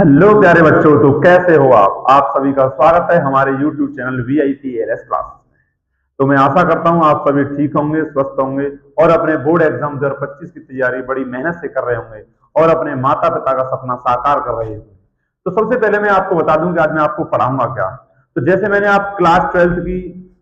Hello प्यारे बच्चों, तो कैसे हो आप सभी का स्वागत है हमारे YouTube चैनल VIPLS क्लास में। तो मैं आशा करता हूं आप सभी ठीक होंगे, स्वस्थ होंगे और अपने बोर्ड एग्जाम 2025 की तैयारी बड़ी मेहनत से कर रहे होंगे और अपने माता पिता का सपना साकार कर रहे होंगे। तो सबसे पहले मैं आपको बता दूं कि आज मैं आपको पढ़ाऊंगा क्या। तो जैसे मैंने आप क्लास 12th की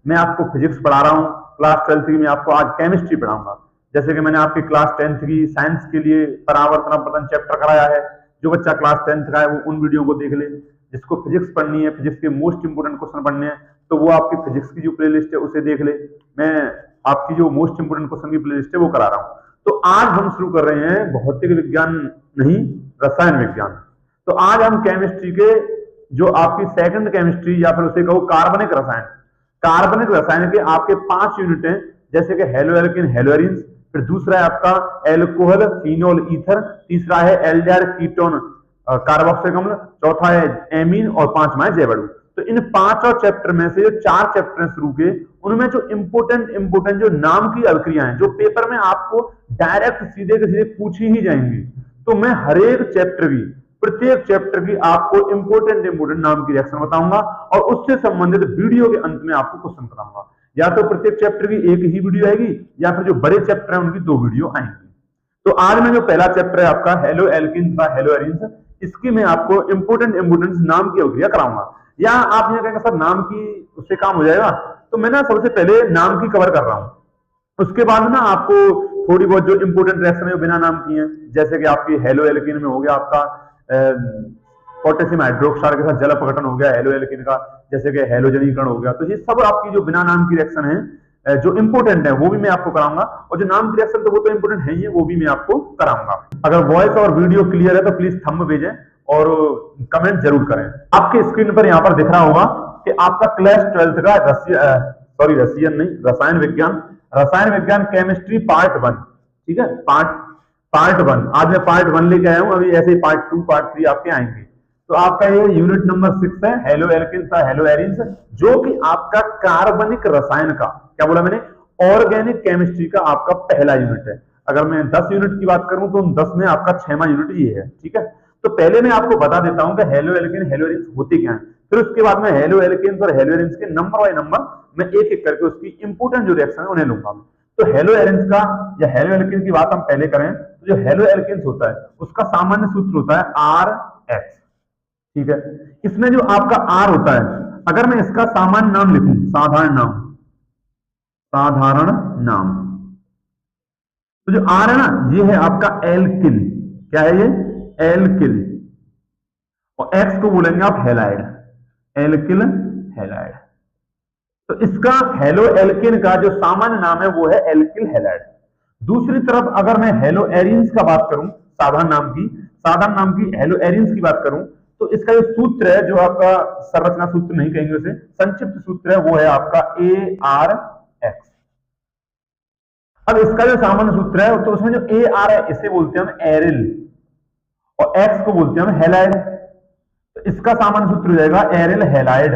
मैं आपको फिजिक्स पढ़ा रहा हूँ, क्लास 12th की मैं आपको आज केमिस्ट्री पढ़ाऊंगा। जैसे कि मैंने आपकी क्लास 10th की साइंस के लिए परावर्तन अपवर्तन चैप्टर कराया है। जो बच्चा क्लास 10th का है वो उन वीडियो को देख ले। जिसको फिजिक्स पढ़नी है, फिजिक्स के मोस्ट इंपोर्टेंट क्वेश्चन पढ़ने हैं, तो वो आपकी फिजिक्स की जो प्लेलिस्ट है उसे देख ले। मैं आपकी जो मोस्ट इंपोर्टेंट क्वेश्चन की प्लेलिस्ट है वो करा रहा हूँ। तो आज हम शुरू कर रहे हैं भौतिक विज्ञान नहीं, रसायन विज्ञान। तो आज हम केमिस्ट्री के जो आपकी सेकंड केमिस्ट्री या फिर उसे कहो कार्बनिक रसायन, कार्बनिक रसायन के आपके 5 यूनिट हैं। जैसे कि हेलो एल्किन, हेलो एरिन्स, फिर दूसरा है आपका एल्कोहल, फिनोल, ईथर, तीसरा है एल्डिहाइड, कीटोन, कार्बोक्सिलिक अम्ल, चौथा है एमीन और पांचवा है जैव अणु। तो इन पांचों चैप्टर में से जो 4 चैप्टर शुरू के, उनमें जो इंपोर्टेंट जो नाम की अभिक्रियाएं हैं जो पेपर में आपको डायरेक्ट सीधे के सीधे पूछी ही जाएंगी, तो मैं हर एक चैप्टर की, प्रत्येक चैप्टर की आपको इंपोर्टेंट नाम की रिएक्शन बताऊंगा और उससे संबंधित वीडियो के अंत में आपको क्वेश्चन बताऊंगा। या तो प्रत्येक चैप्टर की एक ही वीडियो आएगी या फिर जो बड़े चैप्टर हैं उनकी 2 वीडियो आएंगी। तो आज में जो पहला चैप्टर है आपका हेलो एल्किन का हेलो एरिन्स, इसकी मैं आपको इंपोर्टेंट नाम की अभिक्रिया कराऊंगा। या आप ये कहेंगे सर नाम की उससे काम हो जाएगा, तो मैं ना सबसे पहले नाम की कवर कर रहा हूं। उसके बाद ना आपको थोड़ी बहुत जो इंपोर्टेंट रिएक्शन है बिना नाम की है, जैसे कि आपकी हेलो एल्किन में हो गया आपका पोटेशियम हाइड्रोक्साइड के साथ जल अपघटन हो गया हेलो एल्किन का, जैसे कि हेलोजनीकरण हो गया। तो ये सब आपकी जो बिना नाम की रिएक्शन है जो इंपोर्टेंट है वो भी मैं आपको कराऊंगा, और जो नाम की रिएक्शन तो वो तो इंपोर्टेंट है ही, वो भी मैं आपको कराऊंगा। अगर वॉइस और वीडियो क्लियर है तो प्लीज थंब भेजें और कमेंट जरूर करें। आपके स्क्रीन पर यहाँ पर दिख रहा होगा कि आपका क्लास 12th का रसायन विज्ञान केमिस्ट्री पार्ट 1, ठीक है, पार्ट 1। आज मैं पार्ट 1 लेके आया हूं, अभी ऐसे ही पार्ट 2 पार्ट 3 आपके आएंगे। तो आपका ये यूनिट नंबर 6 है हेलो एल्किन का हेलो एरिन्स, जो कि आपका कार्बनिक रसायन का, क्या बोला मैंने, ऑर्गेनिक केमिस्ट्री का आपका पहला यूनिट है। अगर मैं 10 यूनिट की बात करूं तो 10 में आपका 6वां यूनिट ये है, ठीक है। तो पहले मैं आपको बता देता हूं कि हेलो एल्किन हेलो एरिन्स होते क्या है, फिर उसके बाद में हेलो एल्किन और हेलो एरिन्स के नंबर बाय नंबर मैं एक एक करके उसकी इंपोर्टेंट जो रिएक्शन है उन्हें लूंगा। तो हेलो एरिन्स का या हेलो एल्किन की बात हम पहले करें तो जो हेलो एल्किन होता है उसका सामान्य सूत्र होता है RX, ठीक है। इसमें जो आपका R होता है, अगर मैं इसका सामान्य नाम लिखूं, साधारण नाम, तो जो R है ना, ये है आपका एल्किल। क्या है ये? एल्किल। और X को बोलेंगे आप हैलाइड, एल्किल हैलाइड। तो इसका हेलो एल्किन का जो सामान्य नाम है वो है एल्किल हैलाइड। दूसरी तरफ अगर मैं हेलो एरिन्स का बात करूं, साधारण नाम की हेलो एरिन्स की बात करूं, तो इसका जो सूत्र है, जो आपका संरचना सूत्र नहीं कहेंगे उसे, संक्षिप्त सूत्र है, वो है आपका ARX। अब इसका जो सामान्य सूत्र है तो उसमें जो AR है इसे बोलते हैं हम एरिल और X को बोलते हैं हम हैलाइड। तो इसका सामान्य सूत्र हो जाएगा एरिल हैलाइड।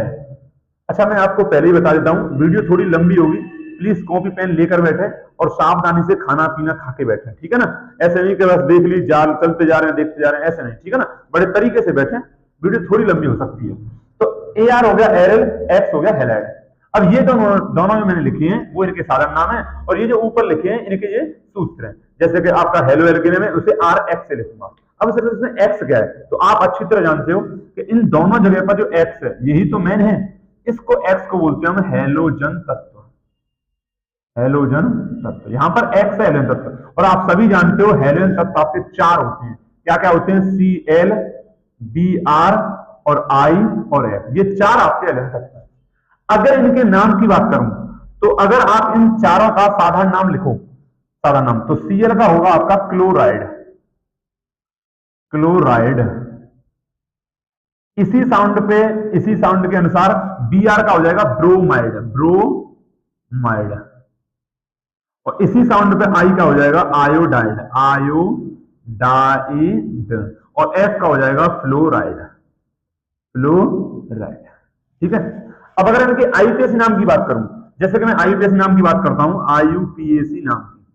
अच्छा, मैं आपको पहले ही बता देता हूं, वीडियो थोड़ी लंबी होगी, प्लीज कॉपी पेन लेकर बैठे और सावधानी से खाना पीना खा के बैठे, ठीक है ना। ऐसे नहीं कि बस देख ली चलते जा रहे हैं देखते जा रहे हैं, ऐसे नहीं, ठीक है ना। बड़े तरीके से बैठे, वीडियो थोड़ी लंबी हो सकती है। तो AR हो गया एरिल, X हो गया हैलाइड। अब ये दोनों में मैंने लिखे हैं वो इनके साधारण नाम है, और ये जो ऊपर लिखे हैं इनके ये सूत्र हैं। जैसे कि आपका हेलो एल्किन में उसे RX से लिखूंगा। अब सिर्फ इसमें X क्या है, तो आप अच्छी तरह जानते हो कि इन दोनों जगह पर जो X है यही तो मेन है। इसको X को बोलते हैं हम हैलोजन तत्व, यहां पर X है हैलोजन तत्व। और आप सभी जानते हो हैलोजन तत्व आपके 4 होते हैं। क्या क्या होते हैं? Cl, Br और I और F, ये 4 आपके हैलोजन तत्व हैं। अगर इनके नाम की बात करूं तो अगर आप इन चारों का साधारण नाम लिखो, साधारण नाम, तो Cl का होगा आपका क्लोराइड, इसी साउंड के अनुसार Br का हो जाएगा ब्रोमाइड, और इसी साउंड पे I का हो जाएगा आयोडाइड, और F का हो जाएगा फ्लोराइड, ठीक है। अब अगर इनके IUPAC नाम की बात करूं, जैसे कि मैं IUPAC नाम की बात करता हूं, IUPAC नाम की,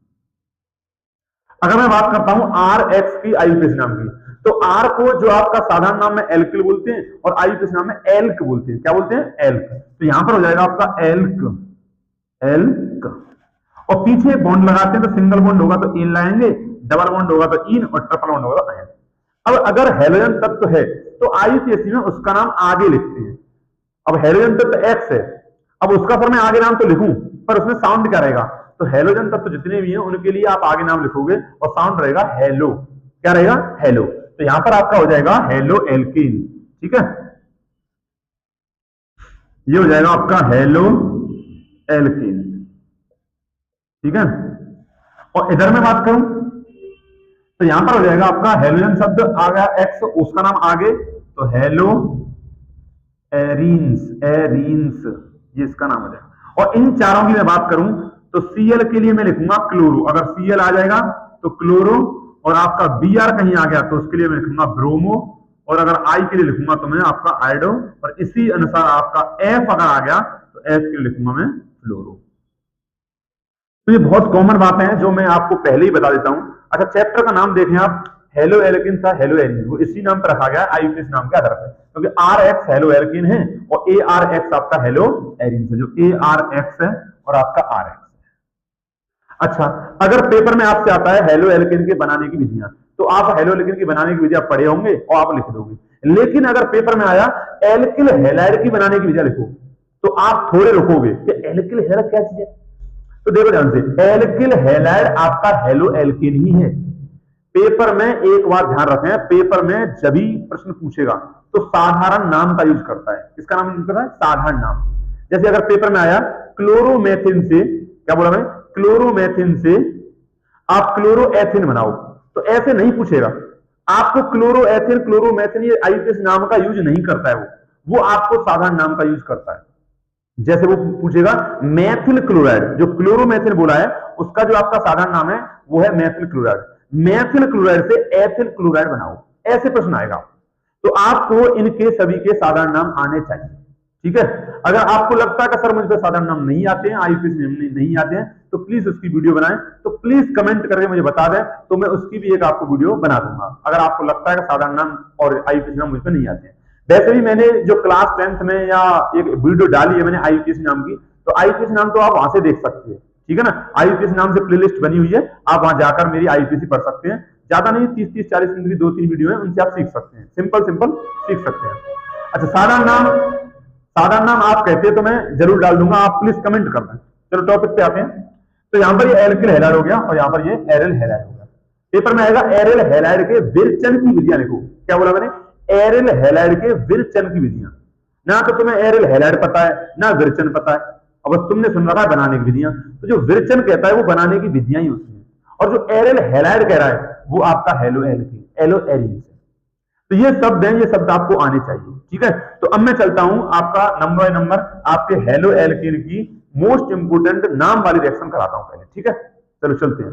अगर मैं बात करता हूं RX की IUPAC नाम की, तो आर को जो आपका साधारण नाम में एल्किल बोलते हैं और आईयूपीएसी नाम में एल्क बोलते हैं। क्या बोलते हैं? एल्क। तो यहां पर हो जाएगा आपका एल्क, एल्क। और पीछे बॉन्ड लगाते हैं तो सिंगल बॉन्ड होगा तो इन लाएंगे, डबल बॉन्ड होगा तो इन और ट्रिपल बॉन्ड होगा तो आयन। अब अगर हेलोजन तत्व है तो आईयूपीएसी में उसका नाम आगे लिखते हैं। अब हेलोजन तत्व एक्स है, अब उसका सर मैं आगे नाम तो लिखूं पर उसमें साउंड क्या रहेगा? तो हेलोजन तत्व जितने भी हैं उनके लिए आप आगे नाम लिखोगे और साउंड रहेगा हेलो। क्या रहेगा? हेलो। तो यहां पर आपका हो जाएगा हेलो एल्कीन। ठीक है, ये हो जाएगा आपका हेलो एल्कीन। ठीक है, और इधर मैं बात करूं तो यहां पर हो जाएगा आपका हेलोजन शब्द आ गया एक्स, उसका नाम आगे तो हेलो एरीन्स, एरीन्स ये इसका नाम हो जाएगा। और इन चारों की मैं बात करूं तो सीएल के लिए मैं लिखूंगा क्लोरो, अगर सीएल आ जाएगा तो क्लोरो, और आपका बीआर कहीं आ गया तो उसके लिए मैं लिखूंगा ब्रोमो, और अगर आई के लिए लिखूंगा तो मैं आपका आइडो, और इसी अनुसार आपका एफ अगर आ गया तो एफ के लिए लिखूंगा मैं फ्लोरो। तो ये बहुत कॉमन बातें हैं जो मैं आपको पहले ही बता देता हूं। अच्छा, चैप्टर का नाम देखें आप, हेलो एल्किन था, हेलो एरीन, वो इसी नाम पर रखा गया आईयूपीएसी नाम के आधार पर, क्योंकि आर एक्स हेलो एल्किन है और ए आर एक्स आपका हेलो एरीन है, जो ए आर एक्स है और आपका आर एक्स है। अच्छा, अगर पेपर में आपसे आता है हेलो एल्किन के बनाने की विधियां, तो आप हेलो एल्किन की बनाने की विधियां पढ़े होंगे और आप लिख दोगे। लेकिन अगर पेपर में आया एल्किल हैलाइड की बनाने की विधियां लिखो, तो आप थोड़े रुकोगे कि एल्किल हैलाइड क्या चीज है। तो देखो ध्यान से, एल्किल हैलाइड आपका हेलो एल्किन ही है। पेपर में एक बात ध्यान रखें, पेपर में जब भी प्रश्न पूछेगा तो साधारण नाम का यूज करता है। किसका नाम यूज करता है? साधारण नाम। जैसे अगर पेपर में आया क्लोरोमेथिन से, क्या बोला मैं? क्लोरोमेथिन से आप क्लोरोएथिन बनाओ, तो ऐसे नहीं पूछेगा आपको। क्लोरोएथिन, क्लोरोमेथिन ये आईयूपीएसी नाम का यूज नहीं करता है, वो आपको साधारण नाम का यूज करता है। जैसे वो पूछेगा मेथिल क्लोराइड, जो क्लोरोमेथिन बोला है उसका जो आपका साधारण नाम है वो है मेथिल क्लोराइड। मेथिल क्लोराइड से एथिल क्लोराइड बनाओ, ऐसे प्रश्न आएगा। तो आपको इनके सभी के साधारण नाम आने चाहिए। ठीक है, अगर आपको लगता है कि सर मुझे साधारण नाम नहीं आते हैं, आईयूपीएसी नहीं आते हैं, तो प्लीज उसकी वीडियो बनाएं। तो प्लीज कमेंट करके मुझे बता दें, तो मैं उसकी भी एक आपको वीडियो बना दूंगा, अगर आपको लगता है कि साधारण नाम और आईयूपीएसी नाम मुझ पर नहीं आते हैं। वैसे भी मैंने जो क्लास 10th में या एक वीडियो डाली है मैंने आईयूपीएसी नाम की, तो आईयूपीएसी नाम तो आप वहां से देख सकते हैं। ठीक है ना, आईयूपीएसी नाम से प्लेलिस्ट बनी हुई है, आप वहां जाकर मेरी आईयूपीएसी पढ़ सकते हैं। ज्यादा नहीं, 30-40 मिनट की 2-3 वीडियो है, उनसे आप सीख सकते हैं, सिंपल सिंपल सीख सकते हैं। अच्छा, साधारण नाम आप कहते हैं तो मैं जरूर डाल दूंगा, आप प्लीज कमेंट करना। चलो टॉपिक पे आते हैं। तो यहाँ पर ये एल्किल हैलाइड हो गया और यहाँ पर ये एरिल हैलाइड हो गया। पेपर में आएगा एरिल हैलाइड के विरचन की विधियां लिखो। क्या बोला मैंने? एरिल हैलाइड के विरचन की विधियां। ना तो तुम्हें एरिल हैलाइड पता है ना विरचन पता है, अब बस तुमने सुन रखा है बनाने की विधियां। तो जो विरचन कहता है वो बनाने की विधियां ही होती हैं, और जो एरिल हैलाइड कह रहा है वो आपका हेलो एल्किन, एलो एरीन। तो ये शब्द हैं, ये शब्द आपको आने चाहिए। ठीक है, तो अब मैं चलता हूं आपका नंबर बाय नंबर आपके हेलो एल्किन की मोस्ट इंपोर्टेंट नाम वाली रिएक्शन कराता हूं पहले। ठीक है, चलो चलते हैं।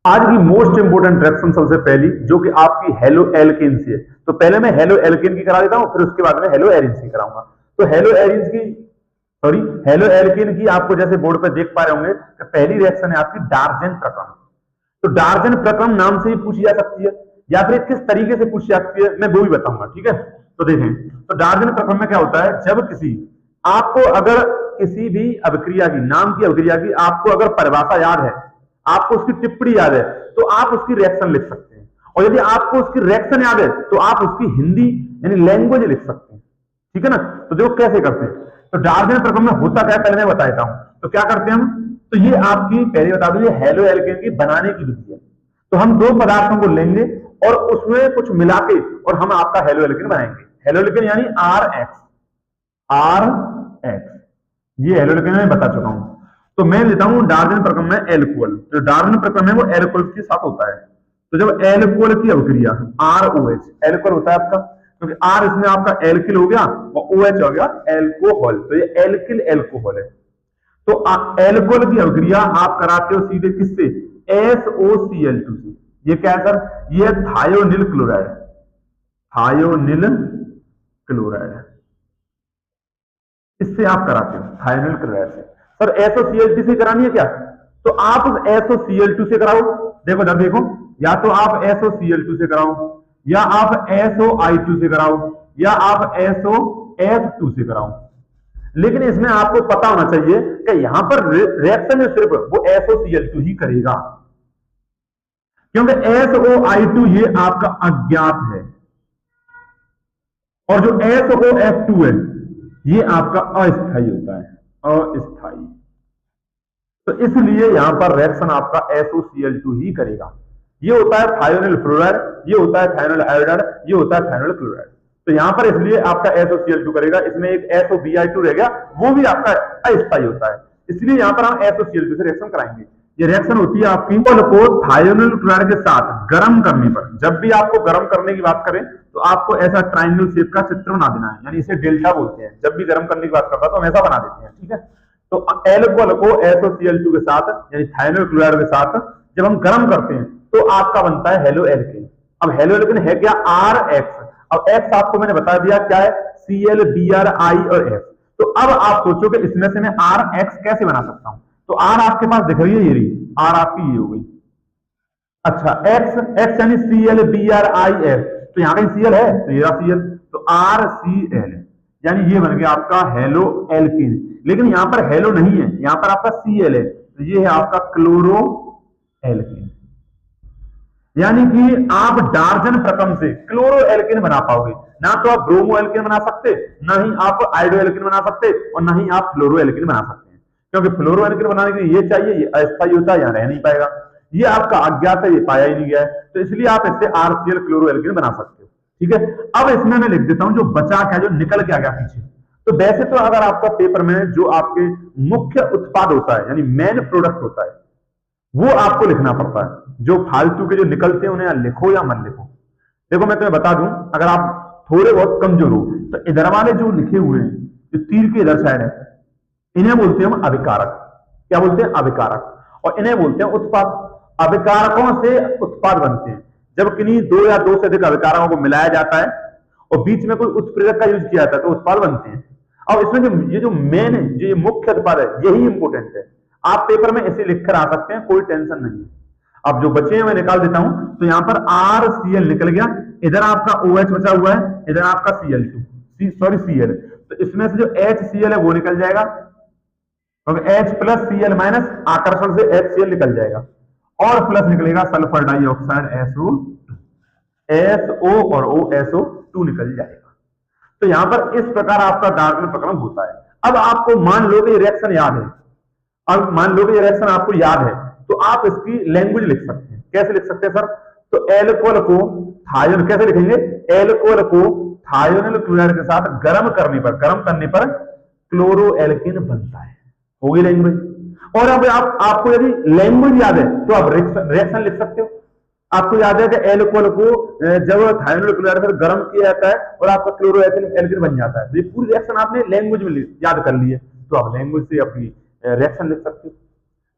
आज की मोस्ट इंपोर्टेंट रिएक्शन सबसे पहली जो कि आपकी हेलो एल्किन से है, तो पहले मैं हेलो एल्किन की करा देता हूं, फिर उसके बाद में हेलो एरीन की कराऊंगा। तो हेलो एरीन की, सॉरी हेलो एल्किन की आपको जैसे बोर्ड पे देख पा रहे होंगे कि पहली रिएक्शन है आपकी डार्जन प्रक्रम। तो डार्जन प्रक्रम नाम से ही पूछी जा सकती है या फिर किस तरीके से पूछी जाती है मैं वो भी बताऊंगा। ठीक है, तो देखें, तो डार्जन प्रक्रम में क्या होता है, जब किसी आपको अगर किसी भी अभिक्रिया की, नाम की अभिक्रिया की आपको अगर परिभाषा याद है, आपको उसकी टिप्पणी याद है, तो आप उसकी रिएक्शन लिख सकते हैं। और यदि आपको उसकी रिएक्शन याद है तो आप उसकी हिंदी यानी लैंग्वेज लिख सकते हैं। ठीक है ना, तो देखो कैसे करते हैं। तो डार्जन प्रक्रम में होता क्या पहले मैं बता देता हूं। तो क्या करते हैं हम, तो ये आपकी पहले बता दूं, ये हेलो एल्किन की बनाने की विधि है। तो हम दो पदार्थों को लेंगे और उसमें कुछ मिला के और हम आपका हेलो एल्किन बनाएंगे। हेलो एल्किन यानी आर एक्स, ये हेलो एल्किन मैं बता चुका हूं। तो मैं लेता हूं डार्जन प्रक्रम में एल्कोहल। जो डार्जन प्रक्रम है वो एल्कोहल के साथ होता है। तो जब एल्कोहल की अभिक्रिया ROH, एल्कोहल होता है आपका, क्योंकि R इसमें आपका एल्किल हो गया और OH हो गया एल्कोहल, तो ये एल्किल एल्कोहल है। तो एल्कोहल की अभिक्रिया आप कराते हो सीधे किससे, SOCl2 से। ये क्या है सर, ये थायोनिल क्लोराइड, थायोनिल क्लोराइड, इससे आप कराते हो थायोनिल क्लोराइड से। सर SOCl2 से करानी है क्या, तो आप उस SOCl2 से कराओ। देखो जब देखो, या तो आप SOCl2 से कराओ या आप SOI2 से कराओ, या आप SOF2 से कराओ। लेकिन इसमें आपको पता होना चाहिए कि यहां पर रिएक्शन जो सिर्फ वो SOCl2 ही करेगा, क्योंकि SOI2 ये आपका अज्ञात है, और जो SOF2 है ये आपका अस्थायी होता है, अस्थायी। तो इसलिए यहां पर रिएक्शन आपका SOCl2 ही करेगा। ये होता है थायोनिल फ्लोराइड, ये होता है थायोनिल आयोडाइड, ये होता है थायोनिल क्लोराइड। तो यहां पर इसलिए आपका SOCl2 करेगा। इसमें एक SOBi2 रह गया, वो भी आपका अस्थायी होता है, इसलिए यहां पर हम SOCl2 से रिएक्शन कराएंगे। ये रिएक्शन होती है आपकी को थायोनिल क्लोराइड के साथ गर्म करने पर। जब भी आपको गर्म करने की बात करें तो आपको ऐसा ट्रायंगल शेप का चित्र बना देना है, यानी इसे डेल्टा बोलते हैं। जब भी गर्म करने की बात करता है तो हम ऐसा बना देते हैं, ठीक है। तो एल्कोहल को SOCl2 के साथ यानी थायोनिल क्लोराइड के साथ जब हम गर्म करते हैं तो आपका बनता है हेलो एल्केन। अब हेलो एल्केन है क्या? RH। अब X आपको मैंने बता दिया क्या है, Cl, Br, I और F। तो अब आप सोचो कि इसमें से मैं RH कैसे बना सकता हूं। तो R आपके पास दिख रही है, ये रही R आपकी, ये हो गई। अच्छा X यानी Cl, Br, I, F। तो यहां कहीं Cl है तो ये Cl, तो RCl यानी ये बन गया आपका हेलो एल्केन। लेकिन यहां पर हेलो नहीं है, यहां पर आपका Cl है, तो ये है आपका क्लोरो एल्केन। यानी कि आप डार्जन प्रक्रम से क्लोरो एल्केन बना पाओगे। ना तो आप ब्रोमो एल्केन बना सकते, ना ही आप आयोडो एल्केन बना सकते, और ना ही आप फ्लोरो एल्केन बना सकते हैं, क्योंकि फ्लोरो एल्केन बनाने के लिए ये चाहिए, ये अस्थायी होता है, यहाँ रह नहीं पाएगा। ये आपका अज्ञात है, ये पाया ही नहीं गया है, तो इसलिए आप इससे RCl क्लोरो एल्केन बना सकते हो, ठीक है। अब इसमें मैं लिख देता हूं जो बचा क्या, जो निकल के आ गया पीछे। तो वैसे तो अगर आपका पेपर में जो आपके मुख्य उत्पाद होता है यानी मेन प्रोडक्ट होता है वो आपको लिखना पड़ता है। जो फालतू के जो निकलते हैं उन्हें या लिखो या मत लिखो। देखो मैं तुम्हें बता दूं, अगर आप थोड़े बहुत कमजोर हो तो इधर वाले जो लिखे हुए हैं, जो तीर के इधर साइड है, इन्हें बोलते हैं हम अभिकारक। क्या बोलते हैं? अभिकारक। और इन्हें बोलते हैं उत्पाद। अभिकारकों से उत्पाद बनते हैं। जब किन्हीं दो या दो से अधिक अभिकारकों को मिलाया जाता है और बीच में कोई उत्प्रेरक का यूज किया जाता है तो उत्पाद बनते हैं। अब इसमें जो मेन है, जो ये मुख्य उत्पाद है, यही इंपोर्टेंट है। आप पेपर में इसे लिखकर आ सकते हैं, कोई टेंशन नहीं है। अब जो बचे हैं मैं निकाल देता हूं। तो यहां पर RCl निकल गया, इधर आपका OH बचा हुआ है, इधर आपका Cl। तो इसमें से जो HCl है वो निकल जाएगा, क्योंकि H प्लस Cl माइनस आकर्षण से HCl निकल जाएगा, और प्लस निकलेगा सल्फर डाइऑक्साइड SO2, SO और OSO2 निकल जाएगा। तो यहां पर इस प्रकार आपका डार्जन प्रक्रम होता है। अब आपको मान लो कि रिएक्शन याद है, अब मान लो कि ये रिएक्शन आपको याद है, तो आप इसकी लैंग्वेज लिख सकते हैं। कैसे लिख सकते हैं सर? तो एल्कोहल को थायोनिल कैसे लिखेंगे? एल्कोहल को थायोनिल क्लोराइड के साथ गर्म करने पर क्लोरो एल्केन बनता है। होगी लैंग्वेज। और अब आपको यदि लैंग्वेज याद है तो आप रिएक्शन लिख सकते हो। आपको याद है कि एल्कोहल को जब थायोनिल क्लोराइड से गर्म किया जाता है और आपका क्लोरो एल्केन बन जाता है, तो ये पूरी रिएक्शन आपने लैंग्वेज में याद कर ली है, तो आप लैंग्वेज से अपनी रिएक्शन लिख सकते हो।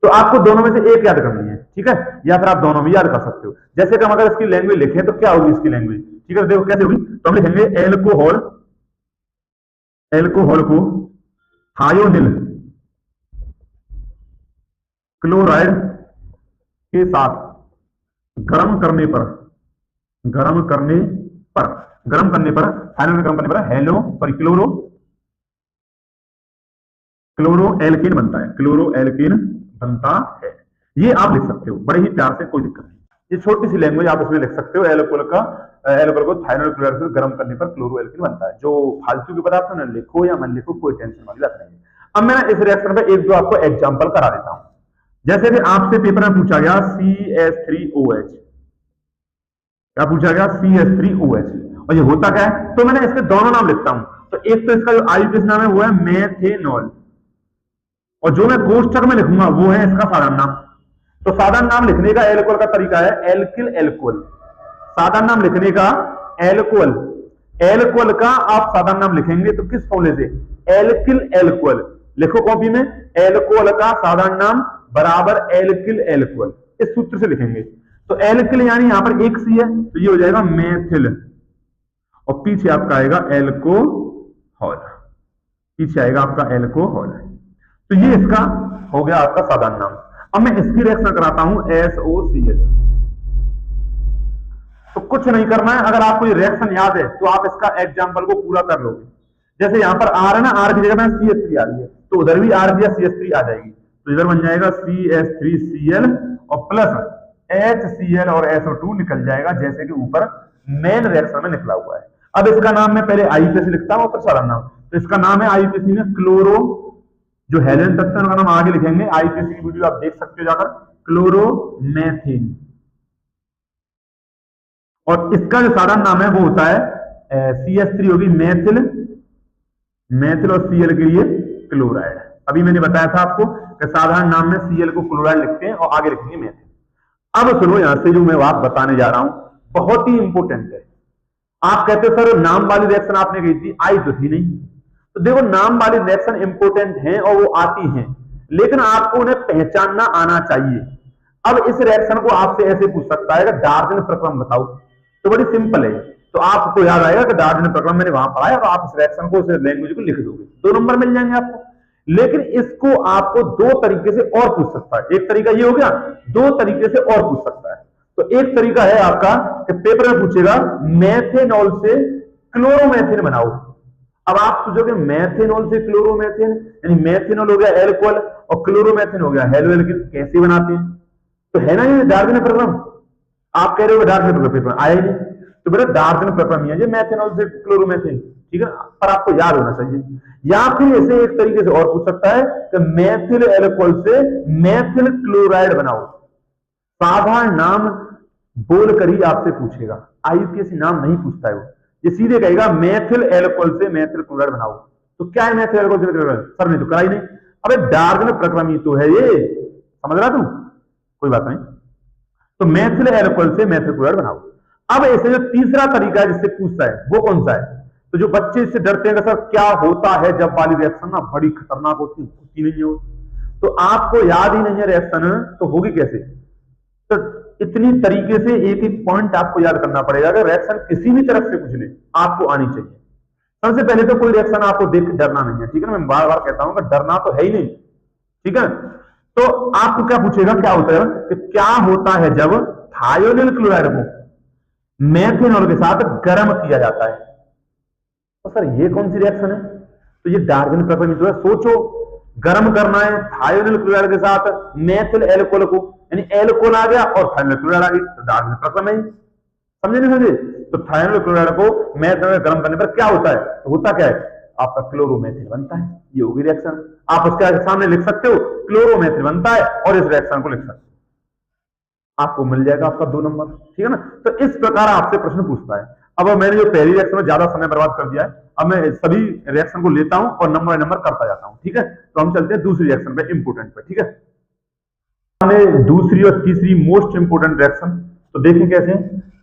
तो आपको दोनों में से एक याद करनी है, ठीक है, या फिर आप दोनों भी याद कर सकते हो। जैसे कि हम अगर इसकी लैंग्वेज लिखें तो क्या होगी इसकी लैंग्वेज, ठीक है। देखो कैसे होगी, तो हम लिखेंगे एल्कोहल को थायोनिल क्लोराइड के साथ गर्म करने पर क्लोरो एल्केन बनता है, क्लोरो एल्केन बनता है। ये आप लिख सकते हो बड़े ही प्यार से, कोई दिक्कत नहीं। ये छोटी सी लैंग्वेज आप इसमें लिख सकते हो। एल्कोहल को थायोनिल क्लोराइड से गर्म करने पर क्लोरो एल्केन बनता है। जो फालतू के पदार्थ है ना, लिखो या मत लिखो, कोई टेंशन वाली बात नहीं है। अब मैं इस रिएक्शन पे एक दो आपको एग्जांपल करा देता हूं। जैसे कि आपसे पेपर में पूछा गया CH3OH, क्या पूछा गया? CH3OH। और ये होता क्या है? तो मैंने इसके दोनों नाम लिखता हूं। तो एक तो इसका जो आईयूपीएच नाम है वो है मेथेनॉल, और जो मैं कोष्ठक में लिखूंगा वो है इसका साधारण नाम। तो साधारण नाम लिखने का एल्कोहल का तरीका है एल्किल एल्कोहल। साधारण नाम लिखने का एल्कोहल का आप साधारण नाम लिखेंगे तो किस फॉर्मूले से? Alkyl alcohol. लिखो कॉपी में, एल्कोहल का साधारण नाम बराबर एल्किल एल्कोहल, इस सूत्र से लिखेंगे। तो एल्किल यानी यहां पर एक सी है तो ये हो जाएगा मेथिल, और पीछे आपका आएगा एल्कोहल, पीछे आएगा आपका एल्कोहल। तो ये इसका हो गया आपका साधारण नाम। अब मैं इसकी रिएक्शन कराता हूं SOCl। तो कुछ नहीं करना है, अगर आपको ये रिएक्शन याद है तो आप इसका एग्जाम्पल को पूरा कर लोगे। जैसे यहाँ पर आर है ना, आर की जगह में CH3 आ रही है, तो उधर भी आर या CH3 आ जाएगी, तो इधर बन जाएगा CH3Cl और प्लस HCl और SO2 निकल जाएगा, जैसे कि ऊपर मेन रिएक्शन में निकला हुआ है। अब इसका नाम मैं पहले IUPAC लिखता हूं, फिर सारा नाम, तो इसका नाम है IUPAC में क्लोरो, जो हेलोजन तत्व है उनका नाम आगे लिखेंगे, IUPAC की वीडियो आप देख सकते हो जाकर, क्लोरोमेथिन। और इसका जो साधारण नाम है वो होता है CH3 होगी मेथिल, मेथिल और Cl के लिए क्लोराइड। अभी मैंने बताया था आपको कि साधारण नाम में Cl को क्लोराइड लिखते हैं और आगे लिखेंगे मेथिल। अब सुनो, यहां से जो मैं बात बताने जा रहा हूं बहुत ही इंपॉर्टेंट है। आप कहते हो सर नाम वाली रिएक्शन आपने कही थी, आई तो थी नहीं। तो देखो, नाम वाली रिएक्शन इंपॉर्टेंट है और वो आती हैं, लेकिन आपको उन्हें पहचानना आना चाहिए। अब इस रिएक्शन को आपसे ऐसे पूछ सकता है कि डार्जन प्रक्रम बताओ, तो बड़ी सिंपल है, तो आपको याद आएगा कि डार्जन प्रक्रम मैंने वहां पढ़ा है, तो आप इस रिएक्शन को, इस लैंग्वेज को लिख दोगे, 2 नंबर मिल जाएंगे आपको। लेकिन इसको आपको 2 तरीके से और पूछ सकता है। एक तरीका ये हो गया, 2 तरीके से और पूछ सकता है। तो एक तरीका है आपका कि पेपर में पूछेगा मेथेनॉल से क्लोरोमेथिन बनाओ। अब आप सोचोगे मेथेनॉल से क्लोरोमेथिन, यानी मेथेनॉल हो गया एल्कोहल और क्लोरोमेथिन हो गया हेलोएल्किन, कैसे बनाते हैं? तो है ना ये डार्जन प्रक्रम। आप कह रहे हो डार्जन प्रक्रम पेपर आया ही नहीं, तो बेटा डार्जन प्रक्रम है ये मेथेनॉल से क्लोरोमेथिन, ठीक है, पर आपको याद होना चाहिए। या फिर ऐसे एक तरीके से और पूछ सकता है कि मेथिल एल्कोहल से मेथिल क्लोराइड बनाओ। साधारण नाम बोलकर ही आपसे पूछेगा, IUPAC नाम नहीं पूछता है वो, ये सीधे कहेगा मेथिल एल्कोहल से मेथिल क्लोराइड बनाओ। तो क्या है मेथिल एल्कोहल से मेथिल क्लोराइड? सर ने तो करा ही नहीं। अबे डार्जन प्रक्रम ही तो है ये, समझ रहा तू? कोई बात नहीं। तो मेथिल एल्कोहल से मेथिल क्लोराइड बनाओ। अब ऐसे जो तीसरा तरीका है जिससे पूछता है वो कौन सा है? तो जो बच्चे इससे डरते हैं कि सर क्या होता है जब वाली रिएक्शन ना बड़ी खतरनाक होती नहीं हो, तो आपको याद ही नहीं है रिएक्शन, तो होगी कैसे? तो इतनी तरीके से एक एक पॉइंट आपको याद करना पड़ेगा। अगर रिएक्शन किसी भी तरफ से पूछ ले आपको आनी चाहिए। सबसे पहले तो कोई रिएक्शन आपको देख के डरना नहीं है, ठीक है ना, मैं बार बार कहता हूं कि डरना तो है ही नहीं, ठीक है। तो आपको क्या पूछेगा, क्या होता है कि क्या होता है जब थायोनिल क्लोराइड को मेथेनॉल के साथ गर्म किया जाता है? तो सर ये कौन सी रिएक्शन है? तो ये डार्जन प्रक्रम तो है। सोचो, गर्म करना है थायोनिल क्लोराइड के साथ मेथिल एल्कोहल को, यानी एल्कोहल आ गया और थायोनिल क्लोराइड आ गई, तो डार्जन प्रक्रम है। समझे नहीं समझे? तो थायोनिल क्लोराइड को मेथिल गर्म करने पर क्या होता है? तो होता क्या है? आपका क्लोरोमेथिल बनता है। ये होगी रिएक्शन। आप उसके सामने लिख सकते हो क्लोरोमेथिल बनता है और इस रिएक्शन को लिख सकते हो, आपको मिल जाएगा आपका 2 नंबर, ठीक है ना। तो इस प्रकार आपसे प्रश्न पूछता है। अब मैंने जो पहली रिएक्शन में ज्यादा समय बर्बाद कर दिया है, अब मैं सभी रिएक्शन को लेता हूं और नंबर नंबर करता जाता हूं, ठीक है। तो हम चलते हैं दूसरी रिएक्शन पे, इंपोर्टेंट पे, ठीक है। हमें दूसरी और तीसरी मोस्ट इंपोर्टेंट रिएक्शन, तो देखें कैसे।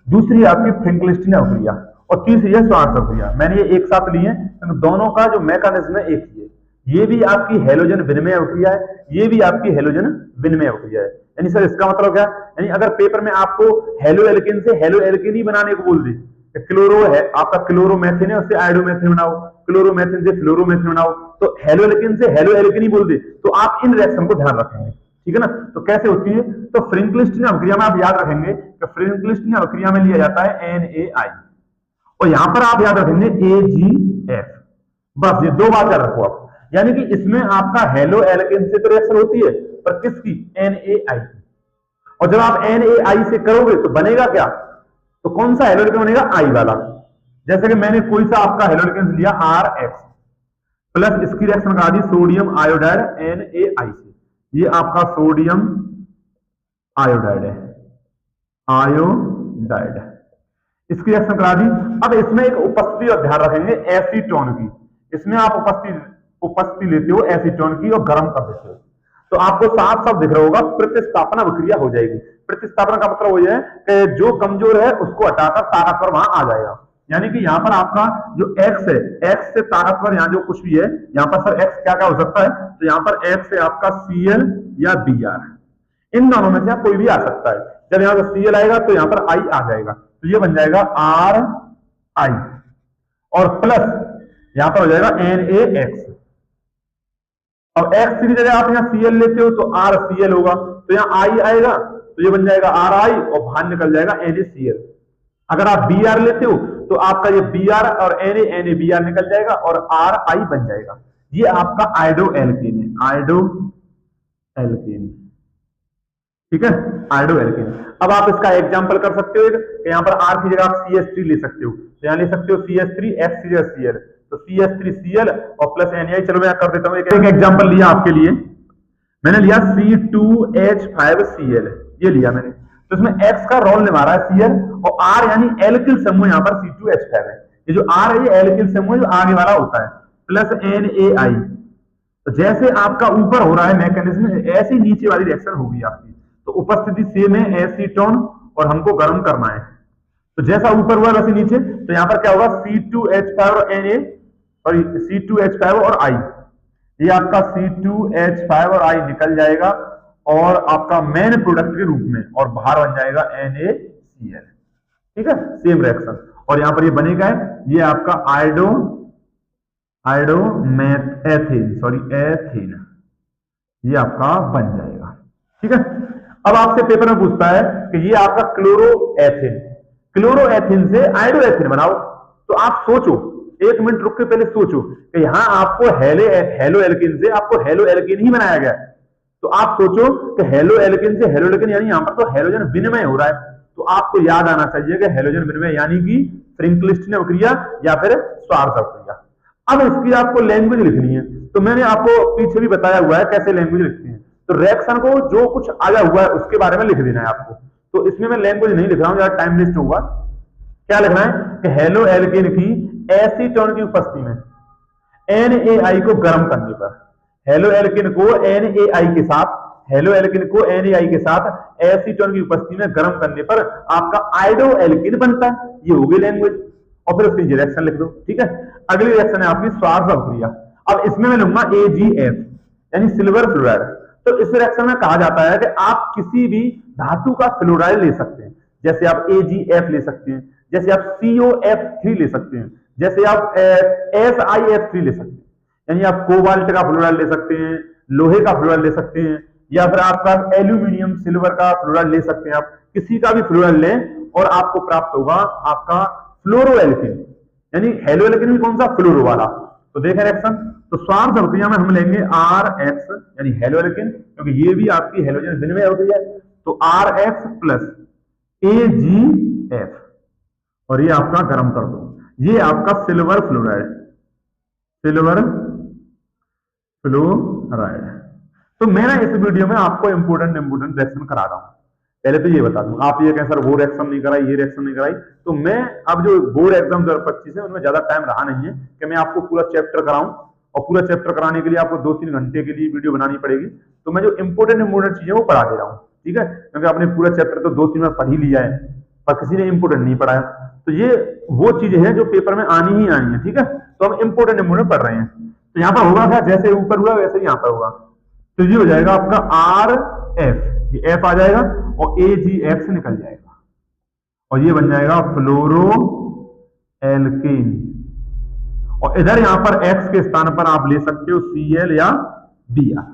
दूसरी आपकी फ्रिंकलिस्टीन अभिक्रिया और तीसरी है श्वार्ट्ज अभिक्रिया। मैंने ये एक साथ लिए हैं, दोनों का जो मैकेनिज्म है एक ही है। ये भी आपकी हेलोजन विनिमय अभिक्रिया है, ये भी आपकी हेलोजन विनिमय अभिक्रिया है। यानी सर इसका मतलब क्या? यानी अगर पेपर में आपको हेलो एल्केन से हेलो एल्केन ही बनाने को बोल दे, क्लोरो है आपका क्लोरोमेथिन है, उससे आयोडोमेथिन बनाओ, क्लोरोमेथिन से फ्लोरोमेथिन बनाओ, तो हेलो एल्केन से हेलो एल्केन ही बोल दे, तो आप इन रिएक्शन को ध्यान रखेंगे, ठीक है ना। तो कैसे होती है? तो फ्रिंकलिस्टीन अभिक्रिया में आप याद रखेंगे कि फ्रिंकलिस्टीन अभिक्रिया में लिया जाता है NaI और यहां पर आप याद रखेंगे AgF। बस ये 2 बात याद रखो आप। यानी कि इसमें आपका हेलो एल्केन से तो रिएक्शन होती है, पर किसकी? NaI की। और जब आप NaI से करोगे तो बनेगा क्या? तो कौन सा हेलो एल्केन बनेगा? I वाला। जैसे कि मैंने कोई सा आपका हेलो एल्केन लिया RX प्लस इसकी रिएक्शन करा दी सोडियम आयोडाइड NaI से, ये आपका सोडियम आयोडाइड है, आयोडाइड, इसकी रिएक्शन करा दी। अब इसमें एक उपस्थिति और ध्यान रखेंगे एसीटोन की। इसमें आप उपस्थिति लेते हो एसीटोन की और गर्म कर देते हो, तो आपको साफ साफ दिख रहा होगा प्रतिस्थापन अभिक्रिया हो जाएगी। प्रतिस्थापन का मतलब हो जाए कि जो कमजोर है उसको हटाकर ताकतवर वहां आ जाएगा। यानी कि यहां पर आपका जो X है, X से ताकतवर यहां जो कुछ भी है, यहां पर सर X क्या क्या हो सकता है? तो यहां पर X से आपका Cl या Br, इन दोनों में से कोई भी आ सकता है। जब यहां पर Cl आएगा तो यहां पर I आ जाएगा, तो ये बन जाएगा RI और प्लस यहां पर हो जाएगा NaX। अब X की जगह आप यहां Cl लेते हो तो RCl होगा, तो यहां I आएगा तो ये बन जाएगा RI और बाहर निकल जाएगा NaCl। अगर आप बी आर लेते हो तो आपका ये बी आर और एन ए बी आर निकल जाएगा और आर आई बन जाएगा। ये आपका आइडो एल्केन है, आइडो एल्केन, ठीक है, आइडो एल्केन। अब आप इसका एग्जांपल कर सकते हो, यहाँ पर आर की जगह आप CH3 ले सकते हो, तो यहाँ ले सकते हो CH3 X की जगह Cl, तो CH3Cl और प्लस NaI। चलो मैं कर देता हूँ एक एग्जांपल लिया आपके लिए, मैंने लिया C2H5Cl, ये लिया मैंने, तो इसमें X का रोल निभा रहा है Cl और R यानी एल्किल समूह यहाँ पर C2H5 है। ये जो R है ये एल्किल समूह जो आगे वाला होता है, प्लस NaI। तो जैसे आपका ऊपर हो रहा है मैकेनिज्म, ऐसी नीचे वाली रिएक्शन होगी आपकी। तो उपस्थिति सेम है, एसीटोन, और हमको गर्म करना है। तो जैसा ऊपर हुआ वैसे नीचे, तो यहाँ पर क्या होगा C2H5 और Na और C2H5 और I, ये आपका C2H5 और I निकल जाएगा और आपका मेन प्रोडक्ट के रूप में, और बाहर बन जाएगा NaCl, ठीक है, सेम रिएक्शन। और यहाँ पर ये बनेगा ये आपका एथेन, ये आपका बन जाएगा, ठीक है। अब आपसे पेपर में पूछता है कि ये आपका क्लोरोएथेन से आइडोएथेन बनाओ, तो आप सोचो, एक मिनट रुक के पहले सोचो कि यहां आपको हेलो एल्केन से आपको हेलो एल्केन ही बनाया गया है। तो आप सोचो कि हेलो एल्केन से हेलो एल्केन, यानी यहां पर तो हेलोजन विनिमय हो रहा है। तो आपको याद आना चाहिए कि हेलोजन विनिमय यानी कि फ्रिंकलिस्टन अभिक्रिया या फिर श्वार्ज़ अभिक्रिया। अब इसकी आपको लैंग्वेज लिखनी है, तो मैंने आपको पीछे भी बताया हुआ है कैसे लैंग्वेज लिखती है। तो रिएक्शन को जो कुछ आया हुआ है उसके बारे में लिख देना है आपको। तो इसमें मैं लैंग्वेज नहीं लिख रहा हूं, ज्यादा टाइम वेस्ट होगा। क्या लिखना है कि हेलो एल्केन की एसीटोन की उपस्थिति में NaI को गर्म करने पर, हेलो एल्केन को NaI के साथ एसीटोन की उपस्थिति में गर्म करने पर आपका आइडो एल्केन बनता है। ये हो गई लैंग्वेज, और फिर उसकी रिएक्शन लिख दो, ठीक है। अगली रिएक्शन है आपकी श्वार्ज़ अभिक्रिया। अब इसमें मैं लूंगा AgF यानी सिल्वर फ्लोराइड। तो इस रिएक्शन में कहा जाता है कि आप किसी भी धातु का फ्लोराइड ले सकते हैं, जैसे आप AgF ले सकते हैं, जैसे आप COF3 ले सकते हैं, जैसे आप SiF3 ले सकते हैं, यानी आप कोबाल्ट का फ्लोराइड ले सकते हैं, लोहे का फ्लोराइड ले सकते हैं, या फिर आपका एल्यूमिनियम सिल्वर का फ्लोराइड ले सकते हैं। आप किसी का भी फ्लोराइड लें और आपको प्राप्त होगा आपका फ्लोरोएल्केन, यानी हेलो एल्केन भी कौन सा, फ्लोरो वाला। तो देखें रिएक्शन, तो श्वार्ज़ अभिक्रिया में हम लेंगे RX यानी हेलो एल्केन, क्योंकि ये भी आपकी हेलोजन विनिमय होती है। तो RX प्लस AgF, और ये आपका गर्म कर दो, ये आपका सिल्वर फ्लोराइड, तो मैं ना इस वीडियो में आपको इंपोर्टेंट रिएक्शन करा रहा हूं। पहले तो ये बता दूं, आप ये कहें सर वो रिएक्शन नहीं कराई, ये रिएक्शन नहीं कराई, तो मैं अब जो बोर्ड एग्जाम 2025 है उनमें ज्यादा टाइम रहा नहीं है कि मैं आपको पूरा चैप्टर कराऊं, और पूरा चैप्टर कराने के लिए आपको 2-3 घंटे के लिए वीडियो बनानी पड़ेगी। तो मैं जो इंपोर्टेंट चीजें वो पढ़ा दे रहा हूँ, ठीक है, क्योंकि आपने पूरा चैप्टर तो 2-3 में पढ़ ही लिया है, पर किसी ने इंपोर्टेंट नहीं पढ़ाया। तो ये वो चीजें हैं जो पेपर में आनी ही आनी है, ठीक है। तो हम इंपोर्टेंट पढ़ रहे हैं। तो यहाँ पर होगा क्या, जैसे ऊपर हुआ वैसे ही यहाँ पर होगा। तो ये हो जाएगा आपका RF, ये F आ जाएगा और AgF से निकल जाएगा, और ये बन जाएगा फ्लोरो एल्केन। और इधर यहां पर X के स्थान पर आप ले सकते हो Cl या Br,